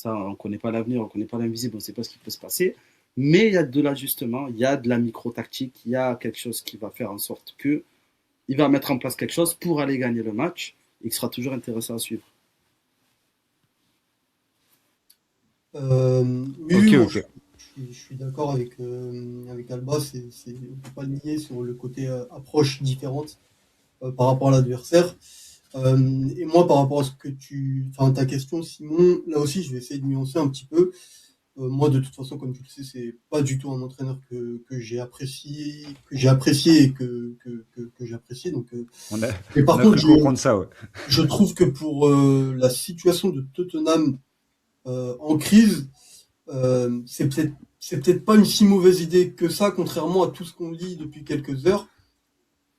on ne connaît pas l'avenir, on ne connaît pas l'invisible, on ne sait pas ce qui peut se passer. Mais il y a de l'ajustement, il y a de la micro-tactique, il y a quelque chose qui va faire en sorte que il va mettre en place quelque chose pour aller gagner le match et qui sera toujours intéressant à suivre. Oui, Ok, oui, moi ok. je suis d'accord avec Alba, on peut pas le nier sur le côté approche différente par rapport à l'adversaire. Et moi, par rapport à enfin, ta question, Simon, là aussi, je vais essayer de nuancer un petit peu. Moi, de toute façon, comme tu le sais, c'est pas du tout un entraîneur que j'ai apprécié et que j'apprécie. Donc, On a, mais on par a contre, cru comprendre ça, ouais. je trouve que pour la situation de Tottenham en crise, c'est peut-être pas une si mauvaise idée que ça, contrairement à tout ce qu'on lit depuis quelques heures.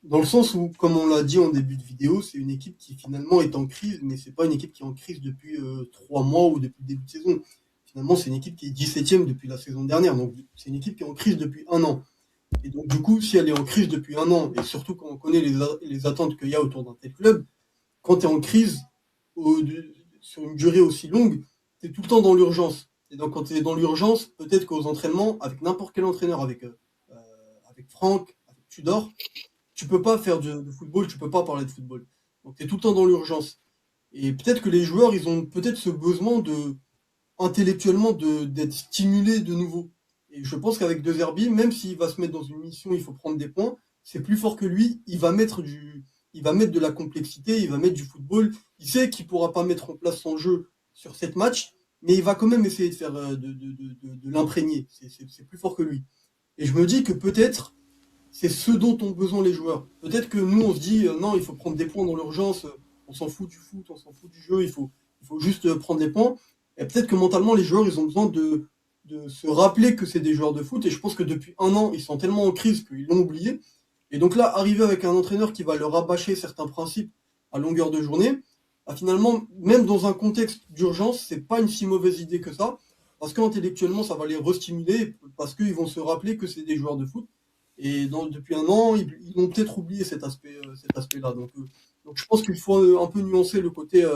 Dans le sens où, comme on l'a dit en début de vidéo, c'est une équipe qui finalement est en crise, mais c'est pas une équipe qui est en crise depuis 3 mois ou depuis le début de saison. Finalement, c'est une équipe qui est 17e depuis la saison dernière, donc c'est une équipe qui est en crise depuis un an. Et donc du coup, si elle est en crise depuis un an, et surtout quand on connaît les attentes qu'il y a autour d'un tel club, quand tu es en crise sur une durée aussi longue, tu es tout le temps dans l'urgence. Et donc quand tu es dans l'urgence, peut-être qu'aux entraînements, avec n'importe quel entraîneur, euh, avec Franck, avec Tudor, tu peux pas faire de football, tu peux pas parler de football. Donc tu es tout le temps dans l'urgence. Et peut-être que les joueurs, ils ont peut-être ce besoin intellectuellement d'être stimulés de nouveau. Et je pense qu'avec De Zerbi, même s'il va se mettre dans une mission, il faut prendre des points, c'est plus fort que lui, il va mettre de la complexité, il va mettre du football. Il sait qu'il pourra pas mettre en place son jeu sur cette match, mais il va quand même essayer de faire de l'imprégner. C'est plus fort que lui. Et je me dis que peut-être c'est ce dont ont besoin les joueurs. Peut-être que nous, on se dit, non, il faut prendre des points dans l'urgence, on s'en fout du foot, on s'en fout du jeu, il faut juste prendre les points. Et peut-être que mentalement, les joueurs, ils ont besoin de se rappeler que c'est des joueurs de foot. Et je pense que depuis un an, ils sont tellement en crise qu'ils l'ont oublié. Et donc là, arriver avec un entraîneur qui va leur rabâcher certains principes à longueur de journée, bah, finalement, même dans un contexte d'urgence, c'est pas une si mauvaise idée que ça. Parce qu'intellectuellement, ça va les restimuler, parce qu'ils vont se rappeler que c'est des joueurs de foot. Et depuis un an, ils ont peut-être oublié cet aspect-là. Donc je pense qu'il faut un peu nuancer le côté,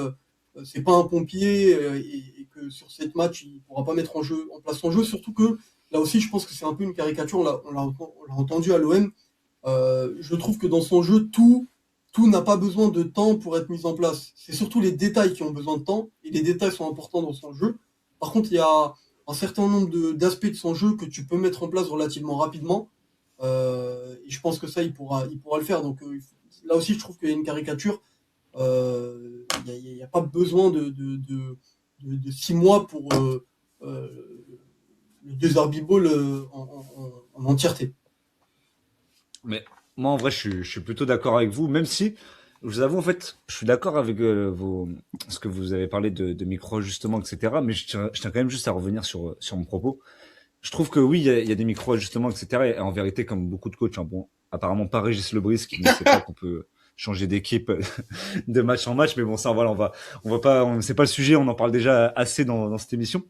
c'est pas un pompier et que sur cette match, il pourra pas mettre en place son jeu. Surtout que là aussi, je pense que c'est un peu une caricature. On l'a entendu à l'OM. Je trouve que dans son jeu, tout n'a pas besoin de temps pour être mis en place. C'est surtout les détails qui ont besoin de temps et les détails sont importants dans son jeu. Par contre, il y a un certain nombre d'aspects de son jeu que tu peux mettre en place relativement rapidement et je pense que ça, il pourra le faire. Donc là aussi, je trouve qu'il y a une caricature. Il n'y a pas besoin de 6 mois pour euh, le désherbage en entièreté. Mais moi, en vrai, je suis plutôt d'accord avec vous, même si, je vous avoue, en fait, je suis d'accord avec ce que vous avez parlé de micro-ajustements, etc. Mais je tiens quand même juste à revenir sur mon propos. Je trouve que oui, il y a des micro-ajustements, etc. Et en vérité, comme beaucoup de coachs, hein, bon, apparemment pas Régis Lebris qui ne sait pas qu'on peut changer d'équipe de match en match, mais bon, ça, voilà, on va pas, c'est pas le sujet, on en parle déjà assez dans cette émission.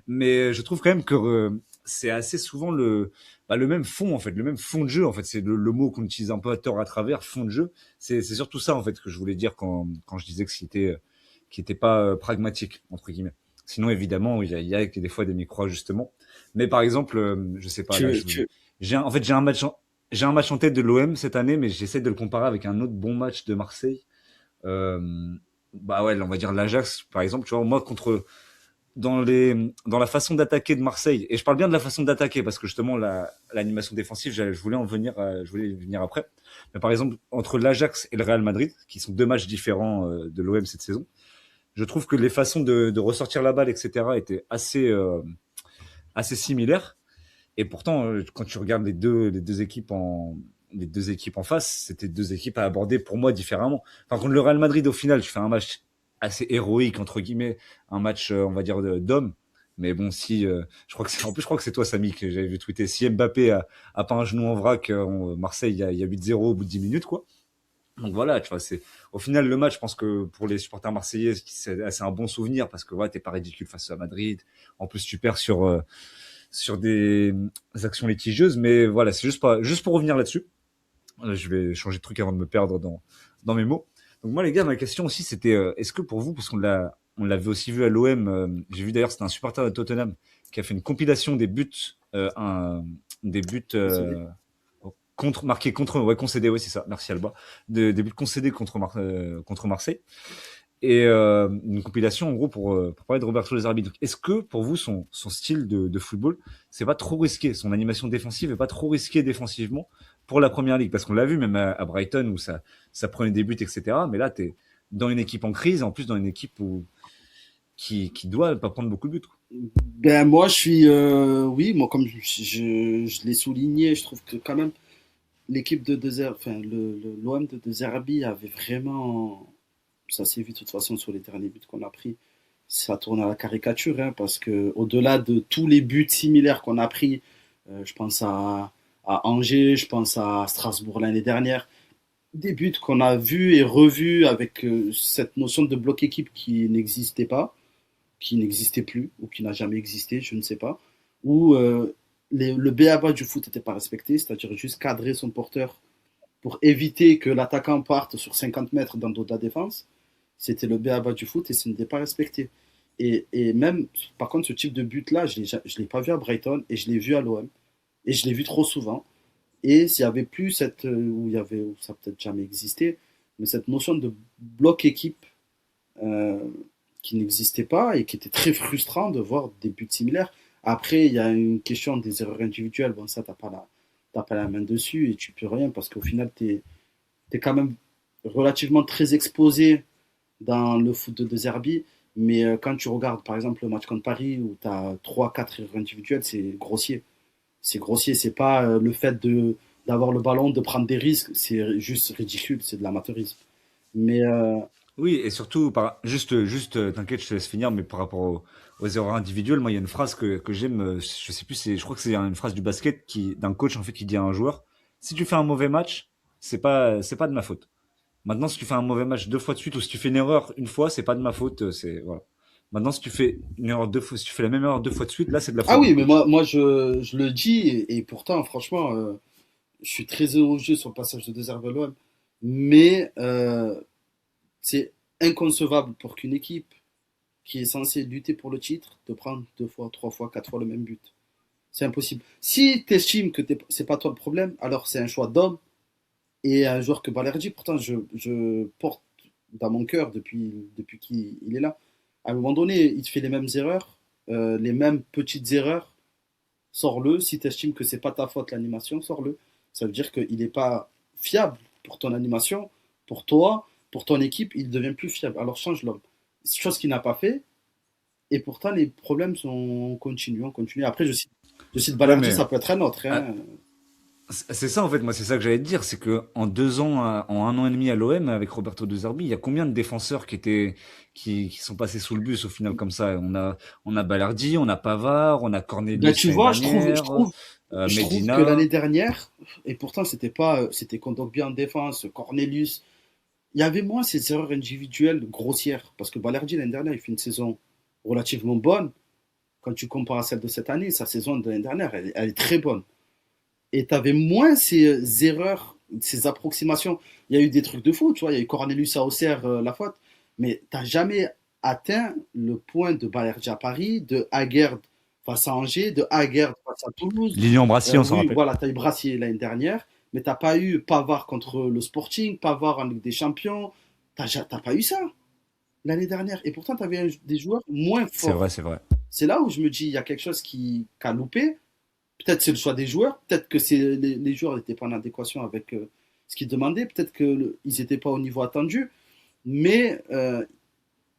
Mais je trouve quand même que c'est assez souvent le même fond, en fait, le même fond de jeu, en fait. C'est le mot qu'on utilise un peu à tort à travers, fond de jeu. C'est surtout ça, en fait, que je voulais dire quand je disais que qui était pas pragmatique, entre guillemets. Sinon, évidemment, il y a des fois des micro-ajustements. Mais par exemple, je sais pas, là, Tu, tu, en fait, j'ai un match en tête de l'OM cette année, mais j'essaie de le comparer avec un autre bon match de Marseille. Bah ouais, on va dire l'Ajax, par exemple. Tu vois, moi, dans la façon d'attaquer de Marseille, et je parle bien de la façon d'attaquer parce que justement l'animation défensive, je voulais je voulais y venir après. Mais par exemple, entre l'Ajax et le Real Madrid, qui sont deux matchs différents de l'OM cette saison, je trouve que les façons de ressortir la balle, etc., étaient assez similaires. Et pourtant, quand tu regardes les deux équipes en face, c'était deux équipes à aborder pour moi différemment. Par contre, le Real Madrid, au final, tu fais un match assez héroïque entre guillemets, un match, on va dire d'homme. Mais bon, si je crois que en plus, je crois que c'est toi, Samy, que j'avais vu tweeter. Si Mbappé a pas un genou en vrac, Marseille, il y a 8-0 au bout de 10 minutes, quoi. Donc voilà, tu vois, c'est au final le match. Je pense que pour les supporters marseillais, c'est un bon souvenir parce que voilà, t'es pas ridicule face à Madrid. En plus, tu perds sur des actions litigieuses, mais voilà, c'est juste pour revenir là-dessus. Je vais changer de truc avant de me perdre dans mes mots. Donc moi les gars, ma question aussi c'était est-ce que pour vous, parce on l'avait aussi vu à l'OM, j'ai vu d'ailleurs c'était un supporter de Tottenham qui a fait une compilation des buts des buts Concédé. marqués contre, ouais, concédés, ouais, c'est ça, merci Alba, des buts concédés contre Marseille. Et une compilation, en gros, pour parler de Roberto De Zerbi. Donc, est-ce que, pour vous, son style de football, c'est pas trop risqué, son animation défensive est pas trop risquée défensivement pour la première ligue? Parce qu'on l'a vu même à Brighton où ça prenait des buts, etc. Mais là, t'es dans une équipe en crise, en plus dans une équipe qui doit pas prendre beaucoup de buts, quoi. Ben moi je suis oui moi comme je l'ai souligné, je trouve que quand même l'équipe de Zerbi, enfin l'OM de Zerbi avait vraiment, ça s'est vu de toute façon sur les derniers buts qu'on a pris, ça tourne à la caricature, hein, parce que au-delà de tous les buts similaires qu'on a pris, je pense à Angers, je pense à Strasbourg l'année dernière, des buts qu'on a vus et revus avec cette notion de bloc équipe qui n'existait plus ou qui n'a jamais existé, je ne sais pas, où le b.a-ba du foot n'était pas respecté, c'est-à-dire juste cadrer son porteur pour éviter que l'attaquant parte sur 50 mètres dans le dos de la défense. C'était le b.a-ba du foot et ce n'était pas respecté. Et même, par contre, ce type de but-là, je ne l'ai pas vu à Brighton et je l'ai vu à l'OM. Et je l'ai vu trop souvent. Et s'il n'y avait plus cette, où ça n'a peut-être jamais existé, mais cette notion de bloc équipe euh, qui n'existait pas et qui était très frustrant de voir des buts similaires. Après, il y a une question des erreurs individuelles. Bon, ça, t'as pas la main dessus et tu peux rien parce qu'au final, es quand même relativement très exposé dans le foot de Zerbi. Mais quand tu regardes, par exemple, le match contre Paris où tu as 3-4 erreurs individuelles, c'est grossier. C'est grossier. C'est pas le fait d'avoir le ballon, de prendre des risques. C'est juste ridicule. C'est de l'amateurisme. Mais Oui, et surtout, t'inquiète, je te laisse finir, mais par rapport aux erreurs individuelles, moi, il y a une phrase que j'aime, je sais plus, je crois que c'est une phrase du basket d'un coach, en fait, qui dit à un joueur, si tu fais un mauvais match, c'est pas de ma faute. Maintenant, si tu fais un mauvais match deux fois de suite, ou si tu fais une erreur une fois, c'est pas de ma faute, voilà. Maintenant, si tu fais une erreur deux fois, si tu fais la même erreur deux fois de suite, là, c'est de la ah faute du oui, mais coach. je le dis, et pourtant, franchement, je suis très élogieux sur le passage de Deserve à l'OM. Mais c'est inconcevable pour qu'une équipe qui est censée lutter pour le titre de prendre deux fois, trois fois, quatre fois le même but. C'est impossible. Si tu estimes que c'est pas toi le problème, alors c'est un choix d'homme et un joueur que Balerdi, pourtant, je porte dans mon cœur depuis qu'il est là. À un moment donné, il te fait les mêmes erreurs, les mêmes petites erreurs. Sors-le. Si tu estimes que c'est pas ta faute l'animation, sors-le. Ça veut dire qu'il n'est pas fiable pour ton animation, pour toi, pour ton équipe, il devient plus fiable. Alors change l'homme. Chose qu'il n'a pas fait, et pourtant les problèmes sont continuent, on continue. Après, je cite Ouais, Balerdi, mais ça peut être un autre, ah, hein. c'est ça en fait, moi c'est ça que j'allais te dire, c'est que en 2 ans, en 1 an et demi à l'OM avec Roberto De Zerbi, il y a combien de défenseurs qui sont passés sous le bus au final comme ça? On a Balardi, on a Pavard, on a Ben, Cornelius tu l'année vois, dernière, je trouve que Medina. l'année dernière, et pourtant c'était pas, c'était Kondogbia en défense, Cornelius, il y avait moins ces erreurs individuelles grossières. Parce que Balerdi l'année dernière, il fait une saison relativement bonne. Quand tu compares à celle de cette année, sa saison de l'année dernière, elle est très bonne. Et tu avais moins ces erreurs, ces approximations. Il y a eu des trucs de fou, tu vois, il y a eu Cornelius à Auxerre, la faute, mais tu n'as jamais atteint le point de Balerdi à Paris, de Aguerd face à Angers, de Aguerd face à Toulouse. Lilian Brassier, on s'en Oui, rappelle. voilà, tu as eu Brassier l'année dernière, mais tu n'as pas eu Pavard contre le Sporting, Pavard en Ligue des Champions. Tu n'as pas eu ça l'année dernière. Et pourtant, tu avais des joueurs moins C'est vrai, forts. c'est vrai. C'est là où je me dis, il y a quelque chose qui a loupé. Peut-être c'est le choix des joueurs, peut-être que les joueurs n'étaient pas en adéquation avec ce qu'ils demandaient, peut-être qu'ils n'étaient pas au niveau attendu. Mais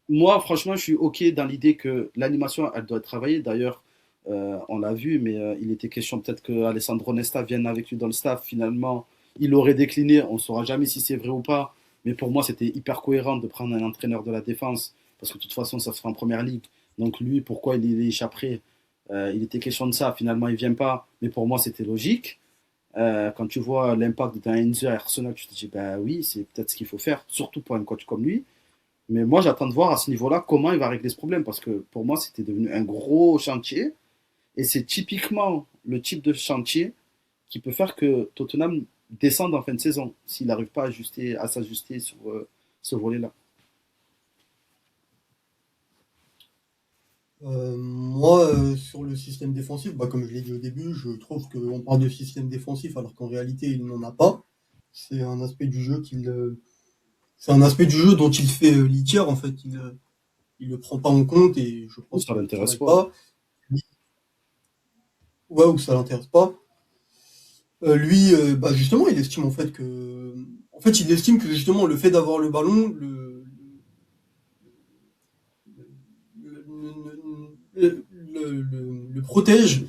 moi, franchement, je suis OK dans l'idée que l'animation, elle doit être travaillée. D'ailleurs, on l'a vu, mais il était question peut-être que Alessandro Nesta vienne avec lui dans le staff. Finalement, il aurait décliné. On ne saura jamais si c'est vrai ou pas. Mais pour moi, c'était hyper cohérent de prendre un entraîneur de la défense, parce que de toute façon, ça se fait en première ligue. Donc lui, pourquoi il échapperait? Il était question de ça. Finalement, il ne vient pas. Mais pour moi, c'était logique. Quand tu vois l'impact d'un Enzo à Arsenal, tu te dis, bah oui, c'est peut-être ce qu'il faut faire, surtout pour un coach comme lui. Mais moi, j'attends de voir à ce niveau-là comment il va régler ce problème, parce que pour moi, c'était devenu un gros chantier. Et c'est typiquement le type de chantier qui peut faire que Tottenham descende en fin de saison, s'il n'arrive pas à s'ajuster sur ce volet-là. Moi, sur le système défensif, bah, comme je l'ai dit au début, je trouve qu'on parle de système défensif alors qu'en réalité, il n'en a pas. C'est un aspect du jeu c'est un aspect du jeu dont il fait litière, en fait. Il le prend pas en compte et je Ou pense ça qu'il ne l'intéresse travaille pas. pas. Ouais, ou ça l'intéresse pas. Lui, bah, justement, il estime en fait il estime que justement le fait d'avoir le ballon le protège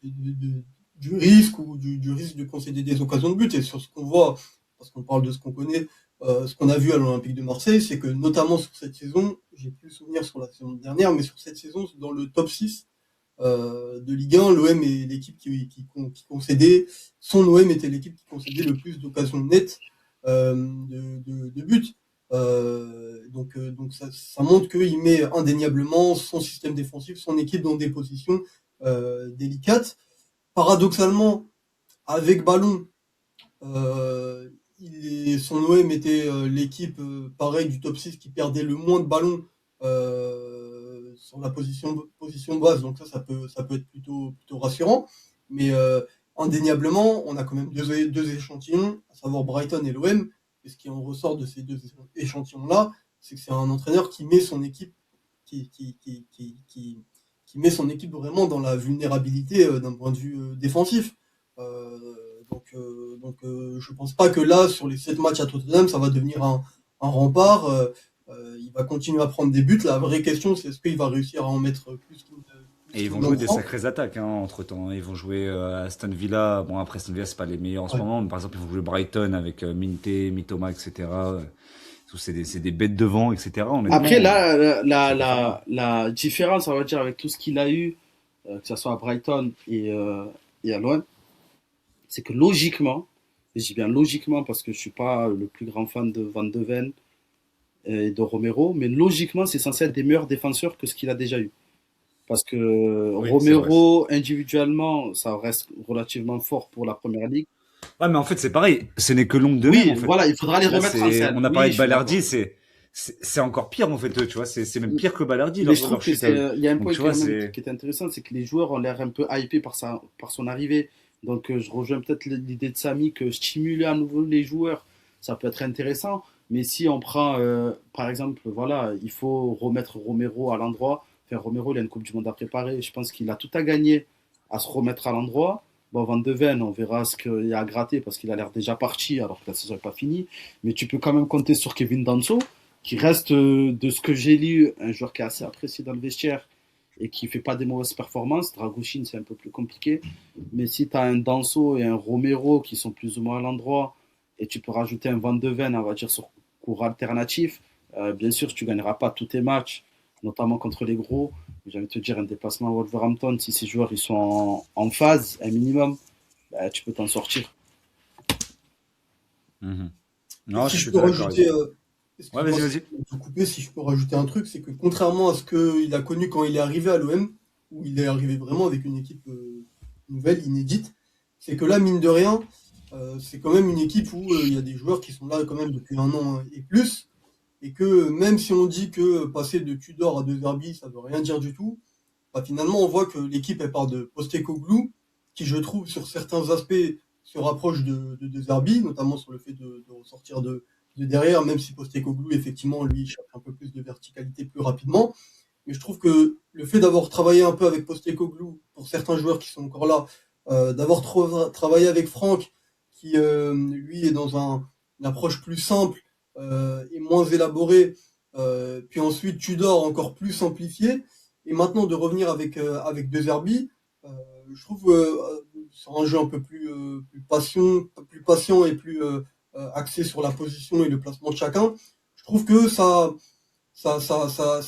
du risque ou du risque de concéder des occasions de but. Et sur ce qu'on voit, parce qu'on parle de ce qu'on connaît, ce qu'on a vu à l'Olympique de Marseille, c'est que notamment sur cette saison, j'ai plus souvenir sur la saison dernière, mais sur cette saison, dans le top 6 de Ligue 1, l'OM est l'équipe qui concédait, son OM était l'équipe qui concédait le plus d'occasions nettes de buts. Donc ça montre qu'il met indéniablement son système défensif, son équipe dans des positions délicates. Paradoxalement, avec ballon, son OM était l'équipe pareil du top 6 qui perdait le moins de ballons sur la position basse. Donc ça peut être plutôt rassurant. Mais indéniablement, on a quand même deux échantillons, à savoir Brighton et l'OM. Et ce qui en ressort de ces deux échantillons-là, c'est que c'est un entraîneur qui met son équipe qui met son équipe vraiment dans la vulnérabilité d'un point de vue défensif. Je pense pas que là, sur les 7 matchs à Tottenham, ça va devenir un rempart. Il va continuer à prendre des buts. La vraie question, c'est est-ce qu'il va réussir à en mettre Et plus ils qu'il vont n'en jouer des prend. sacrées attaques entre temps. Ils vont jouer Aston Villa. Bon, après, Aston Villa, c'est pas les meilleurs en ce Ouais. moment. Mais par exemple, ils vont jouer Brighton avec Minte, Mitoma, etc. C'est des bêtes devant, etc. Après, Honnêtement, là, ça peut faire mal. la différence, on va dire, avec tout ce qu'il a eu, que ce soit à Brighton et à l'OM, c'est que logiquement, et je dis bien logiquement parce que je suis pas le plus grand fan de Van de Ven et de Romero, mais logiquement, c'est censé être des meilleurs défenseurs que ce qu'il a déjà eu. Parce que Oui, c'est vrai. Romero, individuellement, ça reste relativement fort pour la première ligue. Ouais, mais en fait, c'est pareil. Ce n'est que l'ombre d'eux-mêmes, en Oui, fait. voilà, il faudra les Là, remettre en scène. on a Oui, parlé je de suis d'accord. Balerdi, c'est encore pire, en fait, eux, tu vois. C'est même pire que Balerdi, Mais je trouve leur que chute à eux. il y a un Donc, point tu vois, qui est intéressant, c'est que les joueurs ont l'air un peu hypés par son arrivée. Donc, je rejoins peut-être l'idée de Samy que stimuler à nouveau les joueurs, ça peut être intéressant. Mais si on prend, par exemple, voilà, il faut remettre Romero à l'endroit. Enfin, Romero, il a une Coupe du Monde à préparer. Je pense qu'il a tout à gagner à se remettre à l'endroit. Bon, Van de Ven, on verra ce qu'il y a à gratter parce qu'il a l'air déjà parti alors que la saison n'est pas finie. Mais tu peux quand même compter sur Kevin Danso qui reste, de ce que j'ai lu, un joueur qui est assez apprécié dans le vestiaire et qui fait pas des mauvaises performances. Dragouchine, c'est un peu plus compliqué. Mais si tu as un Danso et un Romero qui sont plus ou moins à l'endroit, et tu peux rajouter un Van de Ven, on va dire, sur cours alternatif, bien sûr, tu ne gagneras pas tous tes matchs, notamment contre les gros. J'ai envie de te dire, un déplacement à Wolverhampton, si ces joueurs ils sont en phase, un minimum, bah, tu peux t'en sortir. Mhm. Et Non, je si suis je peux plutôt d'accord avec rajouter, toi. Ouais, excuse-moi vas-y, si vas-y. je peux te couper, si je peux rajouter un truc, c'est que contrairement à ce qu'il a connu quand il est arrivé à l'OM, où il est arrivé vraiment avec une équipe nouvelle, inédite, c'est que là, mine de rien, c'est quand même une équipe où il y a des joueurs qui sont là quand même depuis un an et plus, et que même si on dit que passer de Tudor à De Zerbi, ça veut rien dire du tout, bah, finalement, on voit que l'équipe, elle part de Postecoglou, qui, je trouve, sur certains aspects, se rapproche de Zerbi, notamment sur le fait de ressortir de derrière, même si Postecoglou, effectivement, lui, cherche un peu plus de verticalité plus rapidement. Mais je trouve que le fait d'avoir travaillé un peu avec Postecoglou, pour certains joueurs qui sont encore là, d'avoir travaillé avec Franck, qui, lui, est dans une approche plus simple et moins élaborée, puis ensuite Tudor encore plus simplifié, et maintenant de revenir avec De Zerbi, euh, je trouve sur un jeu un peu plus patient et plus axé sur la position et le placement de chacun, je trouve que ça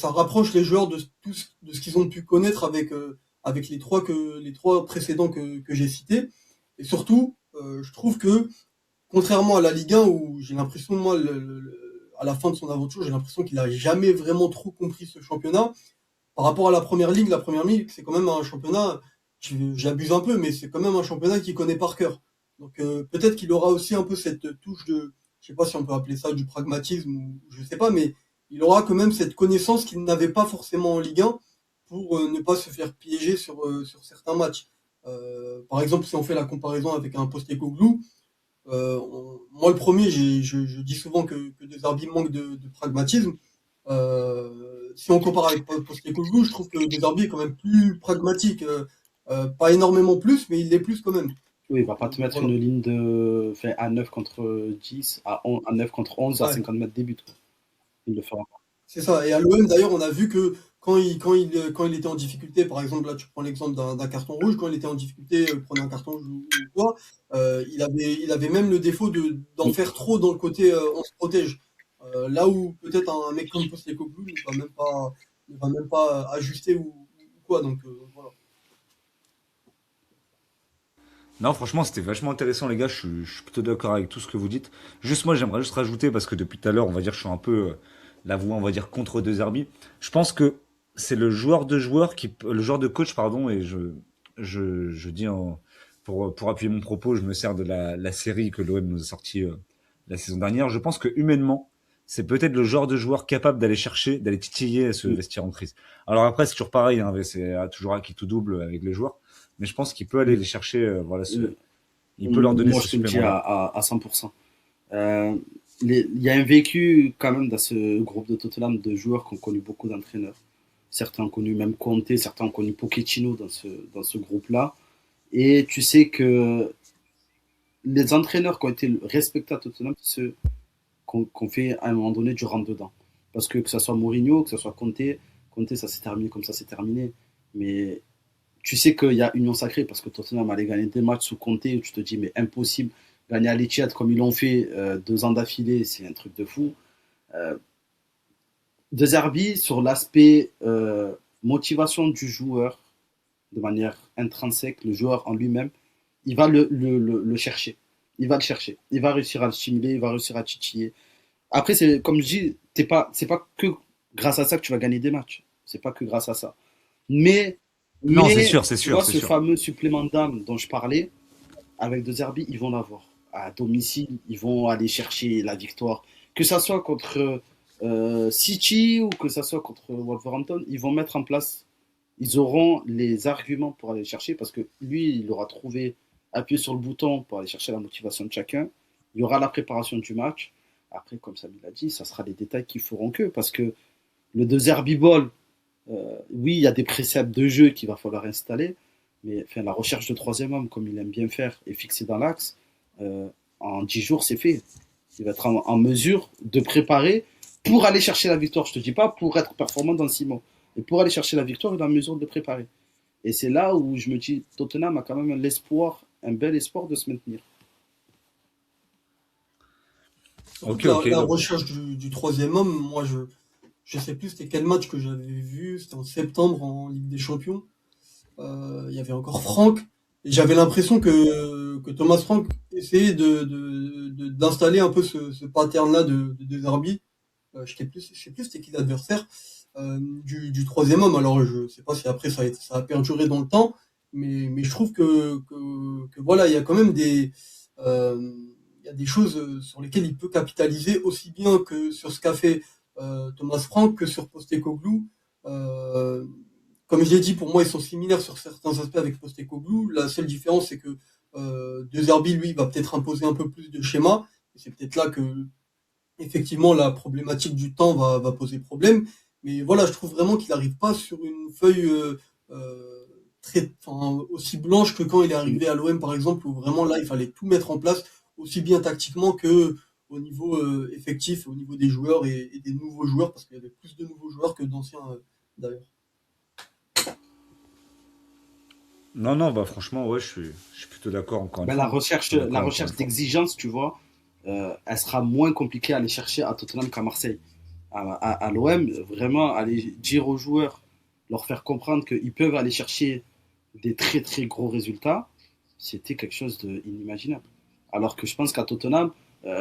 rapproche les joueurs de ce qu'ils ont pu connaître avec les trois précédents que j'ai cités. Et surtout, je trouve que contrairement à la Ligue 1 où j'ai l'impression, moi, à la fin de son aventure, j'ai l'impression qu'il a jamais vraiment trop compris ce championnat. Par rapport à la première ligue, c'est quand même un championnat, j'abuse un peu, mais c'est quand même un championnat qu'il connaît par cœur. Donc peut-être qu'il aura aussi un peu cette touche de, je sais pas si on peut appeler ça du pragmatisme ou je sais pas, mais il aura quand même cette connaissance qu'il n'avait pas forcément en Ligue 1 pour ne pas se faire piéger sur certains matchs. Par exemple, si on fait la comparaison avec un Postecoglou, moi le premier, je dis souvent que De Zerbi manque de pragmatisme. Si on compare avec Postecoglou, je trouve que De Zerbi est quand même plus pragmatique. Pas énormément plus, mais il l'est plus quand même. Oui, il va pas Donc te mettre voilà. une ligne de fait, à 9 contre 10, à 9 contre 11 à Ouais. 50 mètres des buts, quoi. Il le fera pas. C'est ça. Et à l'OM, d'ailleurs, on a vu que quand il était en difficulté, par exemple, là, tu prends l'exemple d'un carton rouge, quand il était en difficulté, prenait un carton rouge ou quoi, il avait même le défaut d'en Mm. faire trop dans le côté on se protège. Là où peut-être un mec comme Postecoglou ne va même pas ajuster ou quoi. Donc voilà. Non, franchement, c'était vachement intéressant, les gars. Je suis plutôt d'accord avec tout ce que vous dites. Juste moi, j'aimerais juste rajouter, parce que depuis tout à l'heure, on va dire, je suis un peu la voix, on va dire, contre De Zerbi. Je pense que c'est le joueur de coach, pardon, et je dis pour appuyer mon propos, je me sers de la série que l'OM nous a sortie la saison dernière. Je pense que humainement, c'est peut-être le genre de joueur capable d'aller chercher, d'aller titiller ce Mm. vestiaire en crise. Alors après, c'est toujours pareil, hein, c'est toujours un qui tout double avec les joueurs, mais je pense qu'il peut aller Mm. les chercher, voilà, Mm. il peut leur donner Moi, ce je te le dis à, supplément-là. à 100%. Euh, il y a un vécu quand même dans ce groupe de Tottenham de joueurs qui ont connu beaucoup d'entraîneurs. Certains ont connu même Conte, certains ont connu Pochettino dans ce groupe-là. Et tu sais que les entraîneurs qui ont été respectés à Tottenham, c'est ceux qu'on fait à un moment donné du rentre-dedans. Parce que ce soit Mourinho, que ce soit Conte, ça s'est terminé comme ça s'est terminé. Mais tu sais qu'il y a union sacrée parce que Tottenham allait gagner des matchs sous Conte où tu te dis, mais impossible, gagner à l'Etihad comme ils l'ont fait 2 ans d'affilée, c'est un truc de fou. Euh, De Zerbi, sur l'aspect motivation du joueur, de manière intrinsèque, le joueur en lui-même, il va le chercher. Il va le chercher. Il va réussir à le stimuler, il va réussir à titiller. Après, c'est comme je dis, c'est pas que grâce à ça que tu vas gagner des matchs. C'est pas que grâce à ça. Mais, Non, c'est mais sûr, c'est tu sûr, vois, c'est ce sûr. fameux supplément d'âme dont je parlais, avec De Zerbi, ils vont l'avoir. À domicile, ils vont aller chercher la victoire. Que ça soit contre City ou que ça soit contre Wolverhampton, ils vont mettre en place, ils auront les arguments pour aller le chercher parce que lui, il aura trouvé, appuyé sur le bouton pour aller chercher la motivation de chacun. Il y aura la préparation du match. Après, comme Samy l'a dit, ça sera les détails qui feront que parce que le De Zerbi Ball, oui, il y a des préceptes de jeu qu'il va falloir installer, mais enfin, la recherche de troisième homme, comme il aime bien faire, et fixé dans l'axe, euh, en 10 jours, c'est fait. Il va être en mesure de préparer pour aller chercher la victoire. Je ne te dis pas pour être performant dans 6 mois, mais pour aller chercher la victoire, il est en mesure de le préparer. Et c'est là où je me dis, Tottenham a quand même l'espoir, un bel espoir de se maintenir. Surtout Ok, que ok. la recherche du troisième homme, moi je sais plus c'était quel match que j'avais vu, c'était en septembre en Ligue des Champions. Il y avait encore Franck. Et j'avais l'impression que Thomas Frank essayait d'installer un peu ce pattern-là de Zerbi. Je sais plus c'était qui l'adversaire du troisième homme. Alors je sais pas si après ça a perduré dans le temps, mais je trouve que voilà, il y a quand même euh, il y a des choses sur lesquelles il peut capitaliser aussi bien que sur ce qu'a fait Thomas Frank que sur Postecoglou. Euh, Comme je l'ai dit, pour moi, ils sont similaires sur certains aspects avec Postecoglou. La seule différence, c'est que De Zerbi, lui, va peut-être imposer un peu plus de schéma. Et c'est peut-être là que, effectivement, la problématique du temps va poser problème. Mais voilà, je trouve vraiment qu'il n'arrive pas sur une feuille aussi blanche que quand il est arrivé à l'OM, par exemple, où vraiment là, il fallait tout mettre en place, aussi bien tactiquement que au niveau effectif, au niveau des joueurs et des nouveaux joueurs, parce qu'il y avait plus de nouveaux joueurs que d'anciens d'ailleurs. Non, non, bah franchement, ouais, je suis plutôt d'accord encore une Ben, fois, hein. Plutôt la d'accord encore une recherche fois. d'exigence, tu vois, elle sera moins compliquée à aller chercher à Tottenham qu'à Marseille. À l'OM, vraiment, aller dire aux joueurs, leur faire comprendre qu'ils peuvent aller chercher des très très gros résultats, c'était quelque chose d'inimaginable. Alors que je pense qu'à Tottenham,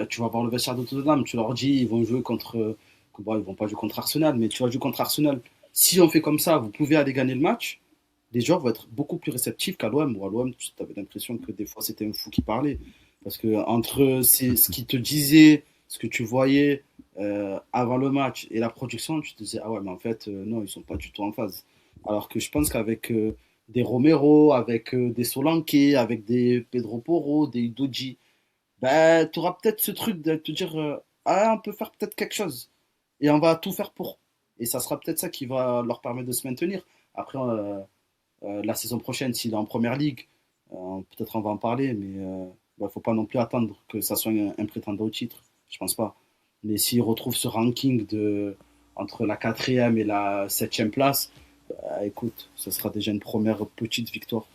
tu vas voir le vestiaire de Tottenham, tu leur dis, ils vont jouer contre. Bon, ils vont pas jouer contre Arsenal, mais tu vas jouer contre Arsenal. Si on fait comme ça, vous pouvez aller gagner le match. Les joueurs vont être beaucoup plus réceptifs qu'à l'OM. Ou à l'OM, tu avais l'impression que des fois c'était un fou qui parlait. Parce que entre ce qui te disait, ce que tu voyais, avant le match et la production, tu te disais, ah ouais, mais en fait, non, ils sont pas du tout en phase. Alors que je pense qu'avec des Romero, avec des Solanke, avec des Pedro Porro, des Doji, ben, tu auras peut-être ce truc de te dire, ah, on peut faire peut-être quelque chose. Et on va tout faire pour. Et ça sera peut-être ça qui va leur permettre de se maintenir. Après, la saison prochaine, s'il est en première ligue, peut-être on va en parler, mais il ne faut pas non plus attendre que ça soit un prétendant au titre. Je pense pas. Mais s'il retrouve ce ranking entre la quatrième et la septième place, bah, écoute, ce sera déjà une première petite victoire.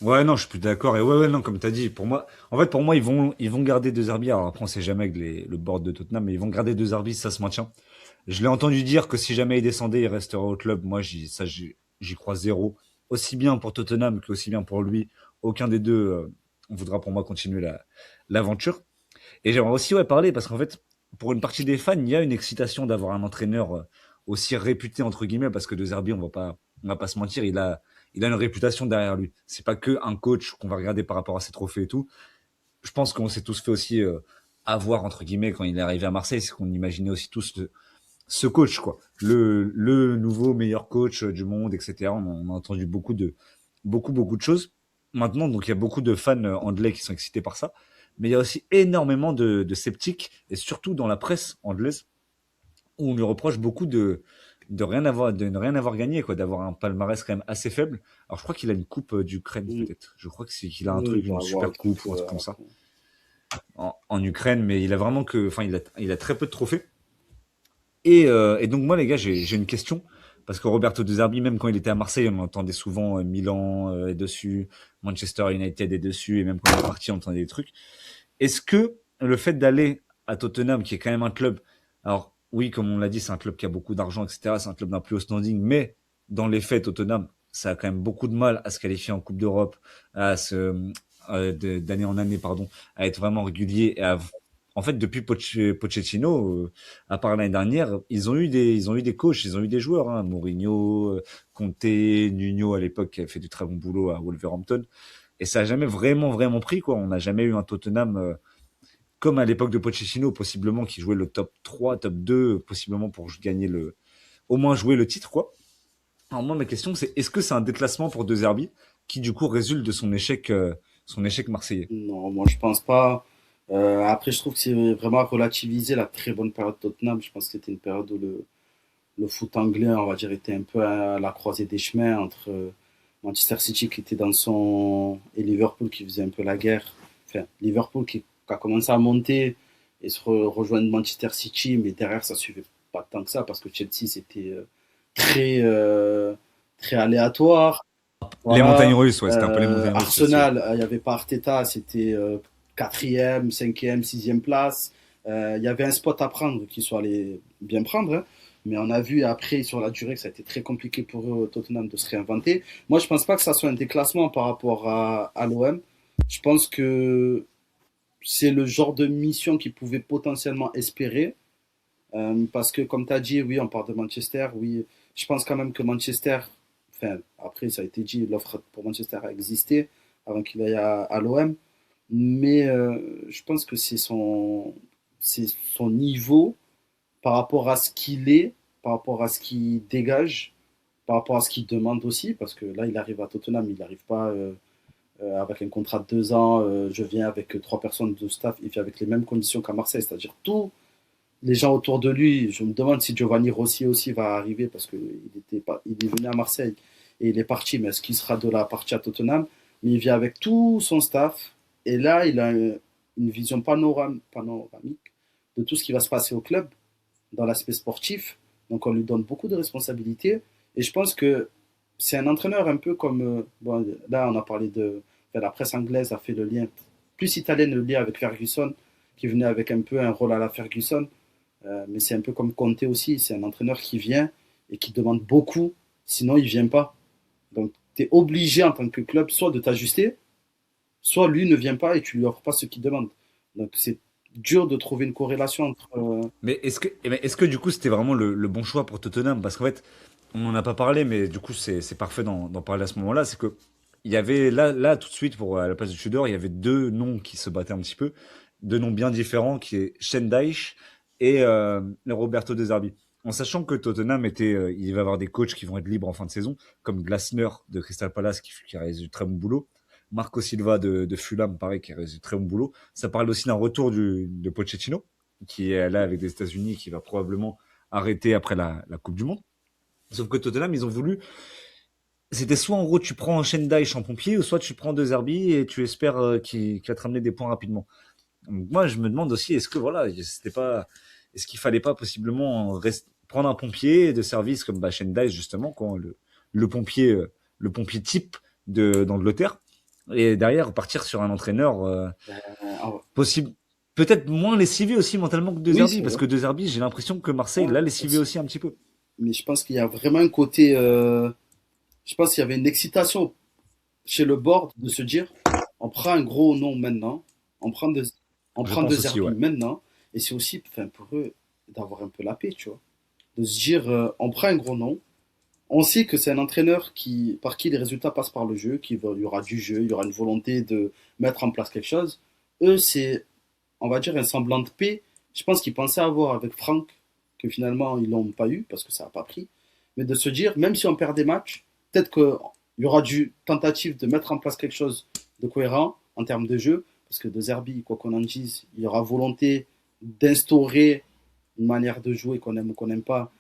Ouais, non, je suis plus d'accord. Et ouais, non, comme t'as dit, pour moi, en fait, pour moi, ils vont garder deux arbitres. Alors après, on sait jamais avec le board de Tottenham, mais ils vont garder deux arbitres, ça se maintient. Je l'ai entendu dire que si jamais il descendait, il resterait au club. Moi, j'y crois zéro. Aussi bien pour Tottenham que aussi bien pour lui. Aucun des deux voudra pour moi continuer l'aventure. Et j'aimerais aussi ouais, parler, parce qu'en fait, pour une partie des fans, il y a une excitation d'avoir un entraîneur aussi réputé, entre guillemets, parce que De Zerbi, on va pas se mentir, il a une réputation derrière lui. C'est pas que un coach qu'on va regarder par rapport à ses trophées et tout. Je pense qu'on s'est tous fait aussi avoir, entre guillemets, quand il est arrivé à Marseille, c'est qu'on imaginait aussi tous ce coach, quoi. Le nouveau meilleur coach du monde, etc. On a entendu beaucoup de choses. Maintenant, donc, il y a beaucoup de fans anglais qui sont excités par ça. Mais il y a aussi énormément de sceptiques, et surtout dans la presse anglaise, où on lui reproche beaucoup de ne rien avoir gagné, quoi, d'avoir un palmarès quand même assez faible. Alors, je crois qu'il a une coupe d'Ukraine, Mm. peut-être. Je crois qu'il a un Oui, truc, il va une avoir super le truc coupe ou un truc comme ça, après. en Ukraine, mais il a vraiment enfin, il a très peu de trophées. Et donc moi les gars, j'ai une question parce que Roberto De Zerbi, même quand il était à Marseille, on entendait souvent Milan est dessus, Manchester United est dessus, et même quand il est parti, on entendait des trucs. Est-ce que le fait d'aller à Tottenham, qui est quand même un club, alors oui, comme on l'a dit, c'est un club qui a beaucoup d'argent, etc. C'est un club d'un plus haut standing, mais dans les faits, Tottenham, ça a quand même beaucoup de mal à se qualifier en Coupe d'Europe, d'année en année, pardon, à être vraiment régulier et en fait, depuis Pochettino, à part l'année dernière, ils ont eu des coachs, ils ont eu des joueurs, hein, Mourinho, Conte, Nuno à l'époque qui avait fait du très bon boulot à Wolverhampton, et ça a jamais vraiment vraiment pris quoi. On n'a jamais eu un Tottenham comme à l'époque de Pochettino, possiblement qui jouait le top 3, top 2, possiblement pour gagner au moins jouer le titre quoi. Alors moi ma question c'est est-ce que c'est un déclassement pour De Zerbi qui du coup résulte de son échec marseillais? Non, moi je pense pas. Après, je trouve que c'est vraiment relativiser la très bonne période de Tottenham. Je pense que c'était une période où le foot anglais, on va dire, était un peu à la croisée des chemins entre Manchester City qui était dans son et Liverpool qui faisait un peu la guerre. Enfin, Liverpool qui a commencé à monter et rejoindre Manchester City, mais derrière ça suivait pas tant que ça parce que Chelsea c'était très très aléatoire. Les montagnes Voilà. russes, ouais, c'était un peu les montagnes russes Chelsea. Ouais. Arsenal, il n'y avait pas Arteta, c'était quatrième, cinquième, sixième place. Il y avait un spot à prendre qui soit allé bien prendre, hein. Mais on a vu après sur la durée que ça a été très compliqué pour eux, Tottenham de se réinventer. Moi, je pense pas que ça soit un déclassement par rapport à l'OM. Je pense que c'est le genre de mission qu'ils pouvaient potentiellement espérer. Parce que, comme tu as dit, oui, on parle de Manchester. Oui, je pense quand même que Manchester, enfin, après, ça a été dit, l'offre pour Manchester a existé avant qu'il aille à l'OM. Mais je pense que c'est son niveau par rapport à ce qu'il est, par rapport à ce qu'il dégage, par rapport à ce qu'il demande aussi. Parce que là, il arrive à Tottenham, il n'arrive pas avec un contrat de 2 ans. Je viens avec 3 personnes de staff, il vient avec les mêmes conditions qu'à Marseille, c'est-à-dire tout les gens autour de lui. Je me demande si Giovanni Rossi aussi va arriver parce il est venu à Marseille et il est parti, mais est-ce qu'il sera de la partie à Tottenham? Mais il vient avec tout son staff et là, il a une vision panoramique de tout ce qui va se passer au club dans l'aspect sportif. Donc, on lui donne beaucoup de responsabilités et je pense que c'est un entraîneur un peu comme. Bon, là, on a parlé de. Enfin, la presse anglaise a fait le lien, plus italienne, le lien avec Ferguson, qui venait avec un peu un rôle à la Ferguson. Mais c'est un peu comme Conte aussi, c'est un entraîneur qui vient et qui demande beaucoup, sinon il ne vient pas. Donc tu es obligé en tant que club soit de t'ajuster, soit lui ne vient pas et tu lui offres pas ce qu'il demande. Donc c'est dur de trouver une corrélation entre. Mais est-ce que du coup c'était vraiment le bon choix pour Tottenham? Parce qu'en fait, on n'en a pas parlé, mais du coup c'est parfait d'en parler à ce moment-là. C'est que il y avait là tout de suite pour à la place de Tudor, il y avait deux noms qui se battaient un petit peu. deux noms bien différents, qui est Shane Dyche et Roberto De Zerbi. En sachant que Tottenham il va avoir des coachs qui vont être libres en fin de saison, comme Glasner de Crystal Palace qui a réalisé du très bon boulot, Marco Silva de Fulham, pareil, qui a réalisé du très bon boulot. Ça parle aussi d'un retour de Pochettino, qui est là avec les États-Unis, qui va probablement arrêter après la Coupe du Monde. Sauf que Tottenham, ils ont voulu. C'était soit en gros tu prends un Shendai en pompier, ou soit tu prends deux Zerbi et tu espères qu'il va te ramener des points rapidement. Donc moi, je me demande aussi, est-ce qu'il fallait pas possiblement prendre un pompier de service comme Shendai justement, quand le pompier, le pompier type d'Angleterre, et derrière partir sur un entraîneur Ah, possible, peut-être moins lessivé aussi mentalement que De oui, Zerbi, c'est parce vrai. que De Zerbi, j'ai l'impression que Marseille Ouais, l'a lessivé aussi. aussi un petit peu. Mais je pense qu'il y a vraiment un côté. Je pense qu'il y avait une excitation chez le board de se dire on prend un gros nom maintenant, on prend de, on Je prend de pense aussi, Zerbi ouais. maintenant, et c'est aussi enfin, pour eux d'avoir un peu la paix, tu vois. De se dire on prend un gros nom, on sait que c'est un entraîneur par qui les résultats passent par le jeu, il y aura du jeu, il y aura une volonté de mettre en place quelque chose. Eux, c'est, on va dire, un semblant de paix. Je pense qu'ils pensaient avoir avec Franck, que finalement ils l'ont pas eu parce que ça n'a pas pris. Mais de se dire, même si on perd des matchs, peut-être qu'il y aura du tentative de mettre en place quelque chose de cohérent en termes de jeu, parce que de Zerbi, quoi qu'on en dise, il y aura volonté d'instaurer une manière de jouer qu'on aime ou qu'on n'aime pas,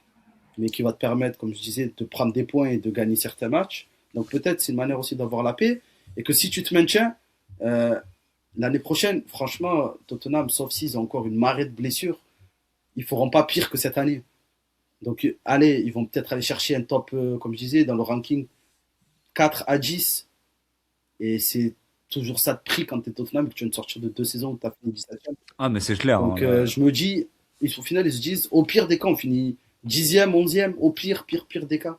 mais qui va te permettre, comme je disais, de prendre des points et de gagner certains matchs. Donc peut-être c'est une manière aussi d'avoir la paix, et que si tu te maintiens, euh, l'année prochaine, franchement, Tottenham, sauf s'ils ont encore une marée de blessures, ils ne feront pas pire que cette année. Donc, allez, ils vont peut-être aller chercher un top, comme je disais, dans le ranking 4 à 10. Et c'est toujours ça de prix quand tu es Tottenham et que tu viens de sortir de 2 saisons où tu as fini 17e. Ah, mais c'est clair, hein, Donc, là. je me dis, au final, ils se disent, au pire des cas, on finit 10e, 11e, au pire, pire des cas.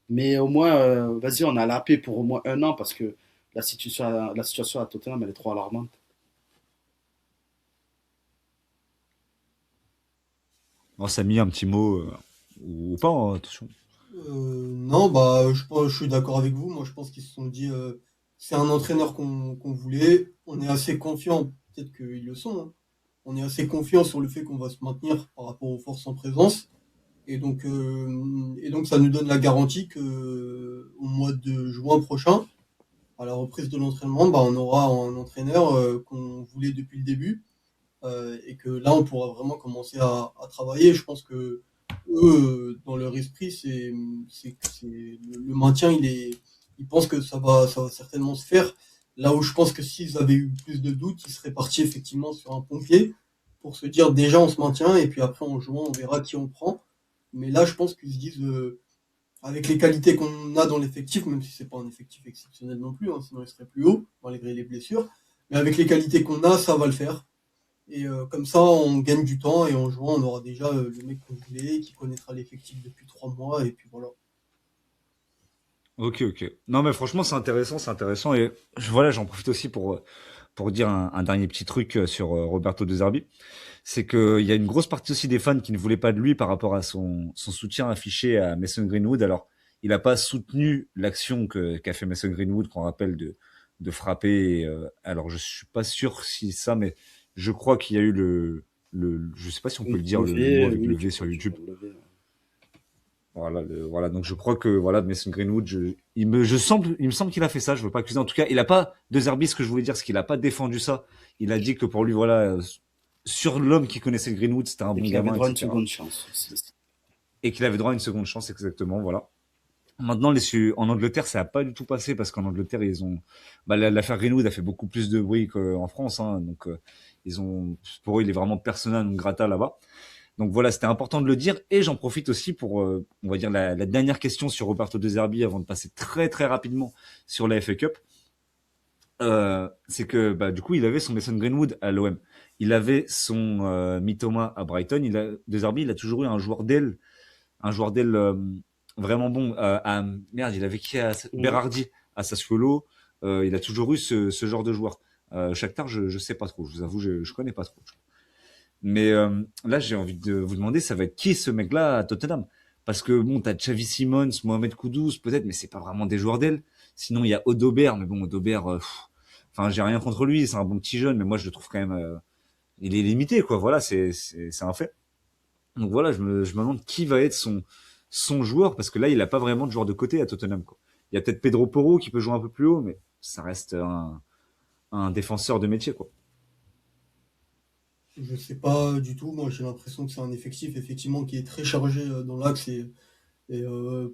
Mais au moins, vas-y, on a la paix pour au moins un an parce que la situation à Tottenham, elle est trop alarmante. Bon, ça a mis un petit mot, ou pas, hein, attention. Non, bah, je suis d'accord avec vous. Moi, je pense qu'ils se sont dit, c'est un entraîneur qu'on voulait. On est assez confiant, peut-être qu'ils le sont, hein. On est assez confiant sur le fait qu'on va se maintenir par rapport aux forces en présence. Et donc, ça nous donne la garantie que au mois de juin prochain, à la reprise de l'entraînement, bah, on aura un entraîneur qu'on voulait depuis le début, et que là, on pourra vraiment commencer à travailler. Je pense que eux, dans leur esprit, le maintien, ils pensent que ça va certainement se faire. Là où je pense que s'ils avaient eu plus de doutes, ils seraient partis effectivement sur un pompier pour se dire déjà on se maintient et puis après en jouant on verra qui on prend. Mais là, je pense qu'ils se disent avec les qualités qu'on a dans l'effectif, même si c'est pas un effectif exceptionnel non plus, hein, sinon il serait plus haut malgré les blessures. Mais avec les qualités qu'on a, ça va le faire. Et comme ça, on gagne du temps et en jouant, on aura déjà le mec qu'on voulait, qui connaîtra l'effectif depuis 3 mois, et puis voilà. Ok, ok. Non, mais franchement, c'est intéressant. Et voilà, j'en profite aussi pour dire un dernier petit truc sur Roberto De Zerbi. C'est qu'il y a une grosse partie aussi des fans qui ne voulaient pas de lui par rapport à son soutien affiché à Mason Greenwood. Alors, il n'a pas soutenu l'action qu'a fait Mason Greenwood, qu'on rappelle de frapper. Alors, je suis pas sûr si ça, mais je crois qu'il y a eu je sais pas si on peut le dire, le mot avec le Oui, V sur tu YouTube. peux le lever. Voilà, voilà. Donc je crois que voilà, Mason Greenwood, il me semble qu'il a fait ça. Je veux pas accuser. En tout cas, il a pas de Zerbi. Ce que je voulais dire, c'est qu'il a pas défendu ça. Il a dit que pour lui, voilà, sur l'homme qui connaissait Greenwood, c'était un Et bon qu'il avait gamin, droit à une etc. seconde chance. Et qu'il avait droit à une seconde chance, exactement. Voilà. Maintenant, en Angleterre, ça a pas du tout passé parce qu'en Angleterre, l'affaire Greenwood a fait beaucoup plus de bruit qu'en France. Hein, donc pour eux, il est vraiment persona non grata là-bas. Donc voilà, c'était important de le dire. Et j'en profite aussi pour, on va dire, la dernière question sur Roberto De Zerbi avant de passer très très rapidement sur la FA Cup. C'est que bah, du coup, il avait son Mason Greenwood à l'OM. Il avait son Mitoma à Brighton. De Zerbi, il a toujours eu un joueur d'aile vraiment bon. Merde, il avait qui Mm. Berardi à Sassuolo. Il a toujours eu ce genre de joueur. Shakhtar, je sais pas trop. Je vous avoue, je connais pas trop. Mais là, j'ai envie de vous demander, ça va être qui ce mec-là à Tottenham? Parce que bon, t'as Xavi Simons, Mohamed Kudus, peut-être, mais c'est pas vraiment des joueurs d'aile. Sinon, il y a Odobert, mais bon, Odobert, enfin, j'ai rien contre lui, c'est un bon petit jeune, mais moi, je le trouve quand même. il est limité, quoi. Voilà, c'est un fait. Donc voilà, je me demande qui va être son joueur, parce que là, il n'a pas vraiment de joueur de côté à Tottenham, quoi. Il y a peut-être Pedro Porro qui peut jouer un peu plus haut, mais ça reste un défenseur de métier, quoi. Je sais pas du tout. Moi, j'ai l'impression que c'est un effectif effectivement qui est très chargé dans l'axe et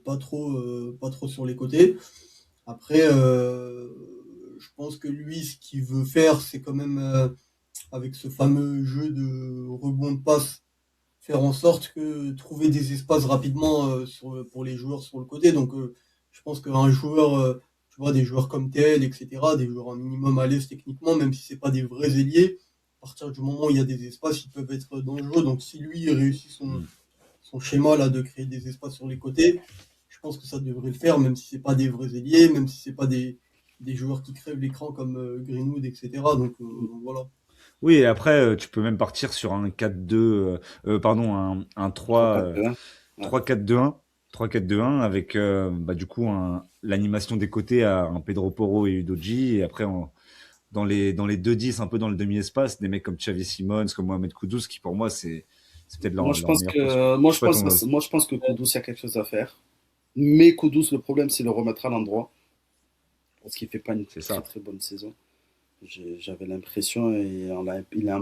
pas trop sur les côtés. Après, je pense que lui, ce qu'il veut faire, c'est quand même avec ce fameux jeu de rebond de passe, faire en sorte que trouver des espaces rapidement pour les joueurs sur le côté. Donc, je pense qu'un joueur, tu vois, des joueurs comme Tel, etc., des joueurs un minimum à l'aise techniquement, même si c'est pas des vrais ailiers, à partir du moment où il y a des espaces, ils peuvent être dangereux. Donc, si lui réussit Mm. son schéma là de créer des espaces sur les côtés, je pense que ça devrait le faire, même si c'est pas des vrais ailiers, même si c'est pas des joueurs qui crèvent l'écran comme Greenwood, etc. Donc voilà. Oui, et après, tu peux même partir sur un 4-2, pardon, un 3, 3-4-2-1. Ouais. 3-4-2-1, 3-4-2-1 avec bah, du coup l'animation des côtés à un Pedro Porro et Udogie, et après dans les 2-10, un peu dans le demi-espace, des mecs comme Xavi Simons, comme Mohamed Kudus, qui pour moi c'est peut-être Moi, je leur pense meilleur poste, quoi. que, moi, Je sais je pas pense, ton. moi, je pense que Kudus, il y a quelque chose à faire. Mais Kudus, le problème, c'est le remettre à l'endroit. Parce qu'il fait pas une C'est très ça. très bonne saison. J'avais l'impression et il a,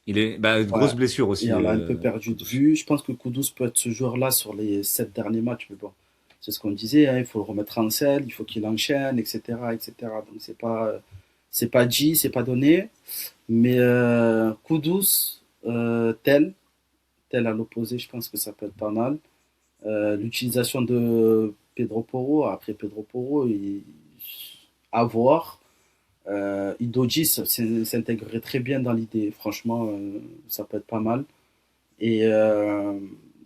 Il est bah, ouais, grosse blessure et aussi, on l'a un peu perdu de Kudus. vue. Je pense que Kudus peut être ce joueur-là sur les 7 derniers matchs, mais bon, c'est ce qu'on disait, hein, il faut le remettre en selle, il faut qu'il enchaîne, etc., etc. Donc c'est pas dit, c'est pas donné, mais Kudus, tel à l'opposé, je pense que ça peut être pas mal. L'utilisation de Pedro Porro, après Pedro Porro, à voir. Idoji s'intégrerait très bien dans l'idée, franchement, ça peut être pas mal. Et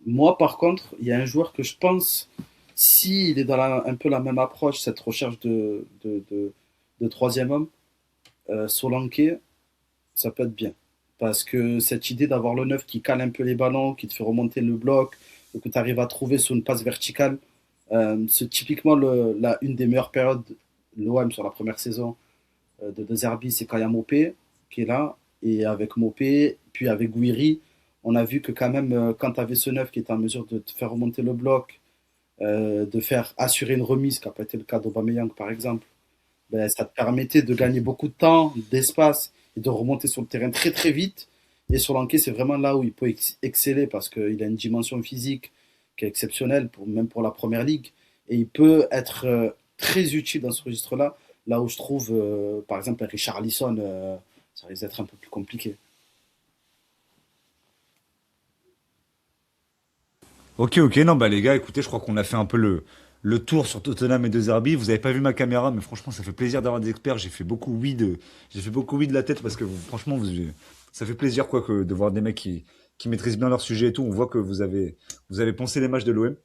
moi, par contre, il y a un joueur que je pense, s'il est dans un peu la même approche, cette recherche de troisième homme, Solanke, ça peut être bien. Parce que cette idée d'avoir le neuf qui cale un peu les ballons, qui te fait remonter le bloc, et que tu arrives à trouver sur une passe verticale, c'est typiquement une des meilleures périodes de l'OM sur la première saison de Zerbi, c'est quand il y a Mopé qui est là. Et avec Mopé, puis avec Guiri, on a vu que quand même, quand tu avais ce neuf qui était en mesure de te faire remonter le bloc, de faire assurer une remise, qui n'a pas été le cas d'Aubameyang par exemple, ben, ça te permettait de gagner beaucoup de temps, d'espace et de remonter sur le terrain très très vite. Et sur l'enquête, c'est vraiment là où il peut exceller parce qu'il a une dimension physique qui est exceptionnelle, même pour la première ligue. Et il peut être très utile dans ce registre-là, là où je trouve, par exemple, un Richard Lisson, ça risque d'être un peu plus compliqué. Ok, ok, non, bah les gars, écoutez, je crois qu'on a fait un peu le tour sur Tottenham et De Zerbi. Vous avez pas vu ma caméra, mais franchement, ça fait plaisir d'avoir des experts. J'ai fait beaucoup oui de la tête parce que franchement, ça fait plaisir quoi de voir des mecs qui maîtrisent bien leur sujet et tout. On voit que vous avez pensé les matchs de l'OM.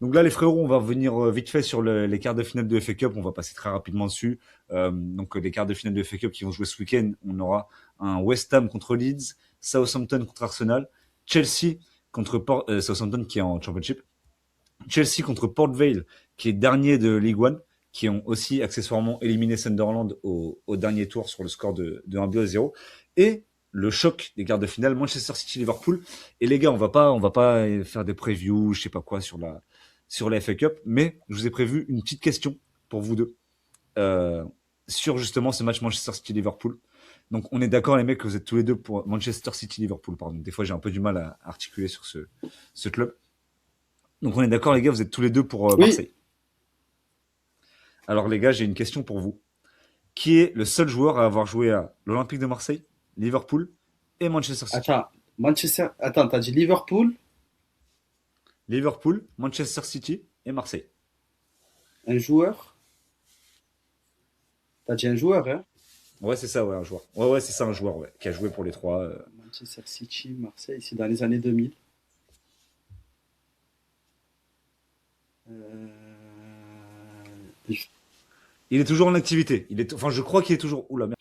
Donc là, les frérots, on va revenir vite fait sur les quarts de finale de FA Cup. On va passer très rapidement dessus. Donc les quarts de finale de FA Cup qui vont jouer ce week-end, on aura un West Ham contre Leeds, Southampton contre Arsenal, Chelsea contre Southampton qui est en Championship, Chelsea contre Port Vale qui est dernier de League One, qui ont aussi accessoirement éliminé Sunderland au dernier tour sur le score de 1-0. Et le choc des quarts de finale, Manchester City-Liverpool. Et les gars, on va pas faire des previews, je sais pas quoi sur la FA Cup, mais je vous ai prévu une petite question pour vous deux euh, sur justement ce match Manchester City-Liverpool. Donc on est d'accord les mecs que vous êtes tous les deux pour Manchester City-Liverpool, pardon. Des fois j'ai un peu du mal à articuler sur ce club. Donc on est d'accord les gars, vous êtes tous les deux pour Oui, Marseille. Alors les gars, j'ai une question pour vous. Qui est le seul joueur à avoir joué à l'Olympique de Marseille, Liverpool et Manchester City? attends, t'as dit Liverpool, Liverpool, Manchester City et Marseille. un joueur, t'as dit un joueur, hein? Ouais, c'est ça, ouais, un joueur. Ouais, ouais, c'est ça, un joueur, ouais, qui a joué pour les trois. Manchester City, Marseille, c'est dans les années 2000. Euh, Il est toujours en activité. Enfin, je crois qu'il est toujours. Oula, merde.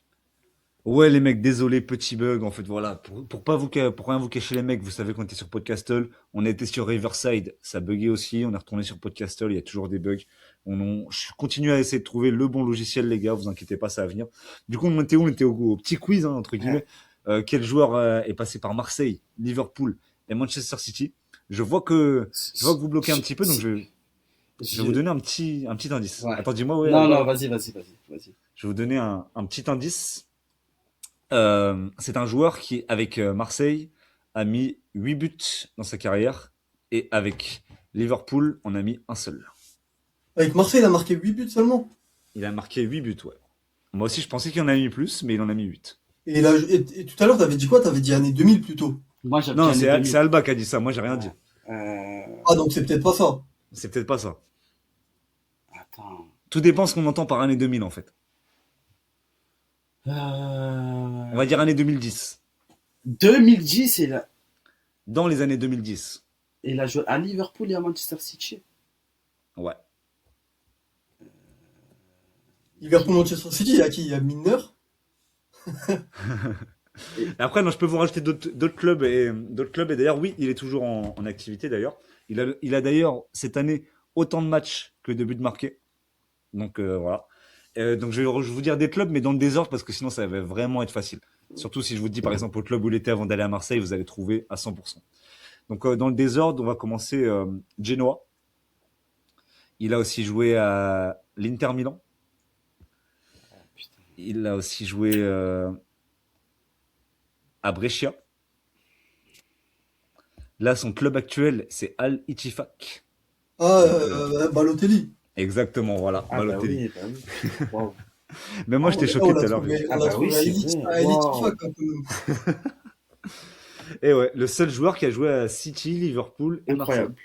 Ouais, les mecs, désolé, petit bug. En fait, voilà, pour rien vous cacher les mecs, vous savez qu'on était sur Podcastle, on était sur Riverside, ça buguait aussi. On est retourné sur Podcastle, il y a toujours des bugs. Je continue à essayer de trouver le bon logiciel, les gars. Vous inquiétez pas, ça va venir. Du coup, on était où? On était au petit quiz, hein, entre guillemets. quel joueur est passé par Marseille, Liverpool et Manchester City. Je vois que vous bloquez un petit peu, donc je vais vous donner un petit indice. Ouais. Attends, dis-moi, ouais, Non, non, Alba. vas-y. Je vais vous donner un petit indice. C'est un joueur qui, avec Marseille, a mis 8 buts dans sa carrière. Et avec Liverpool, on a mis un seul. Avec Marseille, il a marqué 8 buts seulement. Il a marqué 8 buts, ouais. Moi aussi, je pensais qu'il en a mis plus, mais il en a mis 8. Et, là, et tout à l'heure, t'avais dit quoi? T'avais dit année 2000 plutôt. Moi, j'avais Non, dit année 2000. c'est Alba qui a dit ça. Moi, j'ai rien dit. Ah, donc c'est peut-être pas ça. C'est peut-être pas ça. Attends. Tout dépend ce qu'on entend par année 2000, en fait. On va dire année 2010. 2010, Dans les années 2010. il a joué à Liverpool et à Manchester City. Ouais. Liverpool, Manchester City, il y a qui? Il y a Milner. Et après, non, je peux vous rajouter d'autres clubs. Et d'ailleurs, oui, il est toujours en activité, d'ailleurs. Il a d'ailleurs, cette année, autant de matchs que de buts marqués. Donc, voilà. Donc, je vais vous dire des clubs, mais dans le désordre, parce que sinon, ça va vraiment être facile. Surtout si je vous dis, par exemple, au club où il était avant d'aller à Marseille, vous allez trouver à 100%. Donc, dans le désordre, on va commencer Genoa. Il a aussi joué à l'Inter Milan. Putain. Il a aussi joué à Brescia. Là, son club actuel, c'est Al Ittifaq. Ah, Donc, Balotelli. exactement, voilà, Ah bah Balotelli. oui, bah oui. Putain, waouh. Mais moi, Ah, j'étais ouais, choqué tout à l'heure. J'ai dit, on Ah l'a bah oui, trouvé c'est vrai. à Elite FIFA, Waouh. quand même. et ouais, le seul joueur qui a joué à City, Liverpool et Marseille. Incroyable.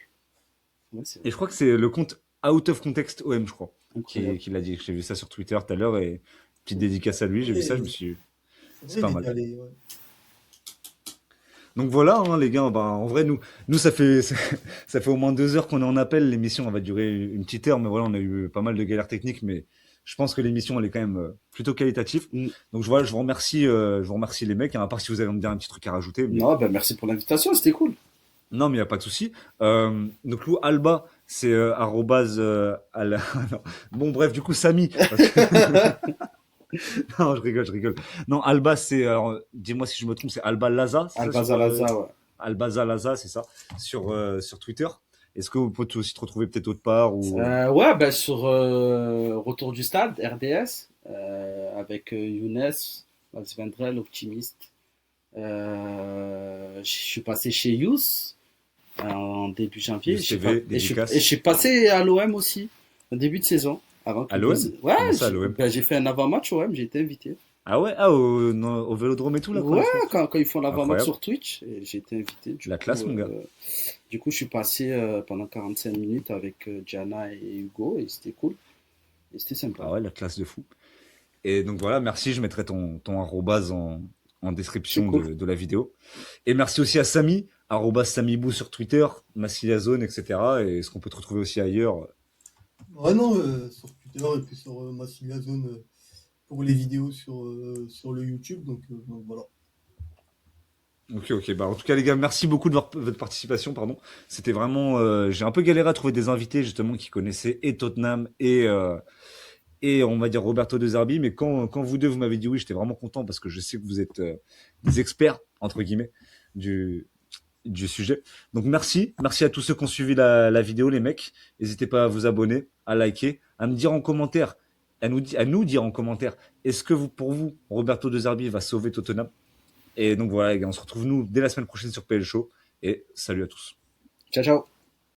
Ouais, c'est Et je crois que c'est le compte Out of Context OM, je crois, incroyable. qui l'a dit. J'ai vu ça sur Twitter tout à l'heure et petite dédicace à lui. J'ai vu ça, je me Et suis dit, c'est c'est vrai, pas il mal. était allé. Ouais. Donc voilà, hein, les gars. Bah, en vrai, nous, ça fait, ça fait au moins 2 heures qu'on est en appel. L'émission, elle va durer une petite heure, mais voilà, on a eu pas mal de galères techniques, mais je pense que l'émission, elle est quand même plutôt qualitative. Mm. Donc voilà, je vous remercie les mecs. Hein, à part si vous avez me dire un petit truc à rajouter, mais Non, bah merci pour l'invitation, c'était cool. non, mais il y a pas de souci. Donc Lou Alba, c'est arrobase, non. Bon bref, du coup Samy. Parce que... non, je rigole, je rigole. Non, Alba, c'est, alors, dis-moi si je me trompe, c'est Alba Laza, c'est ça sur Albazalaza, ouais. Albaza Laza, c'est ça, sur Twitter. Est-ce que vous pouvez aussi te retrouver peut-être autre part ou Ouais, bah sur Retour du Stade, RDS, avec Younes, Max Vendrel, Optimiste. Je suis passé chez Youth en début janvier. Youth TV, dédicace. Et je suis passé à l'OM aussi, en début de saison. Avant que à l'OM? Ouais, Comment ça à l'OM? j'ai fait un avant-match au OM, j'ai été invité. Ah ouais, ah au Vélodrome et tout là, quand Ouais, ils font? quand ils font l'avant-match Incroyable. sur Twitch, et j'ai été invité. La classe, mon gars. Du coup, je suis passé pendant 45 minutes avec Diana et Hugo, et c'était cool. Et c'était sympa. Ah ouais, la classe de fou. Et donc voilà, merci, je mettrai ton arrobase en C'est description cool. de la vidéo. Et merci aussi à Samy, arrobase SamyBou sur Twitter, Massiliazone, etc. Et est-ce qu'on peut te retrouver aussi ailleurs? Ouais, non, sur Twitter et puis sur Massilia Zone pour les vidéos sur le YouTube. Donc voilà. Ok. Bah, en tout cas, les gars, merci beaucoup de votre participation, pardon. C'était vraiment, j'ai un peu galéré à trouver des invités, justement, qui connaissaient et Tottenham et on va dire Roberto De Zerbi, mais quand vous deux vous m'avez dit oui, j'étais vraiment content parce que je sais que vous êtes des experts entre guillemets du sujet. Donc merci à tous ceux qui ont suivi la vidéo, les mecs. N'hésitez pas à vous abonner, à liker, à me dire en commentaire, à nous dire en commentaire, est-ce que pour vous Roberto De Zerbi va sauver Tottenham? Et donc voilà les gars, on se retrouve nous dès la semaine prochaine sur PL Show et salut à tous. Ciao, ciao.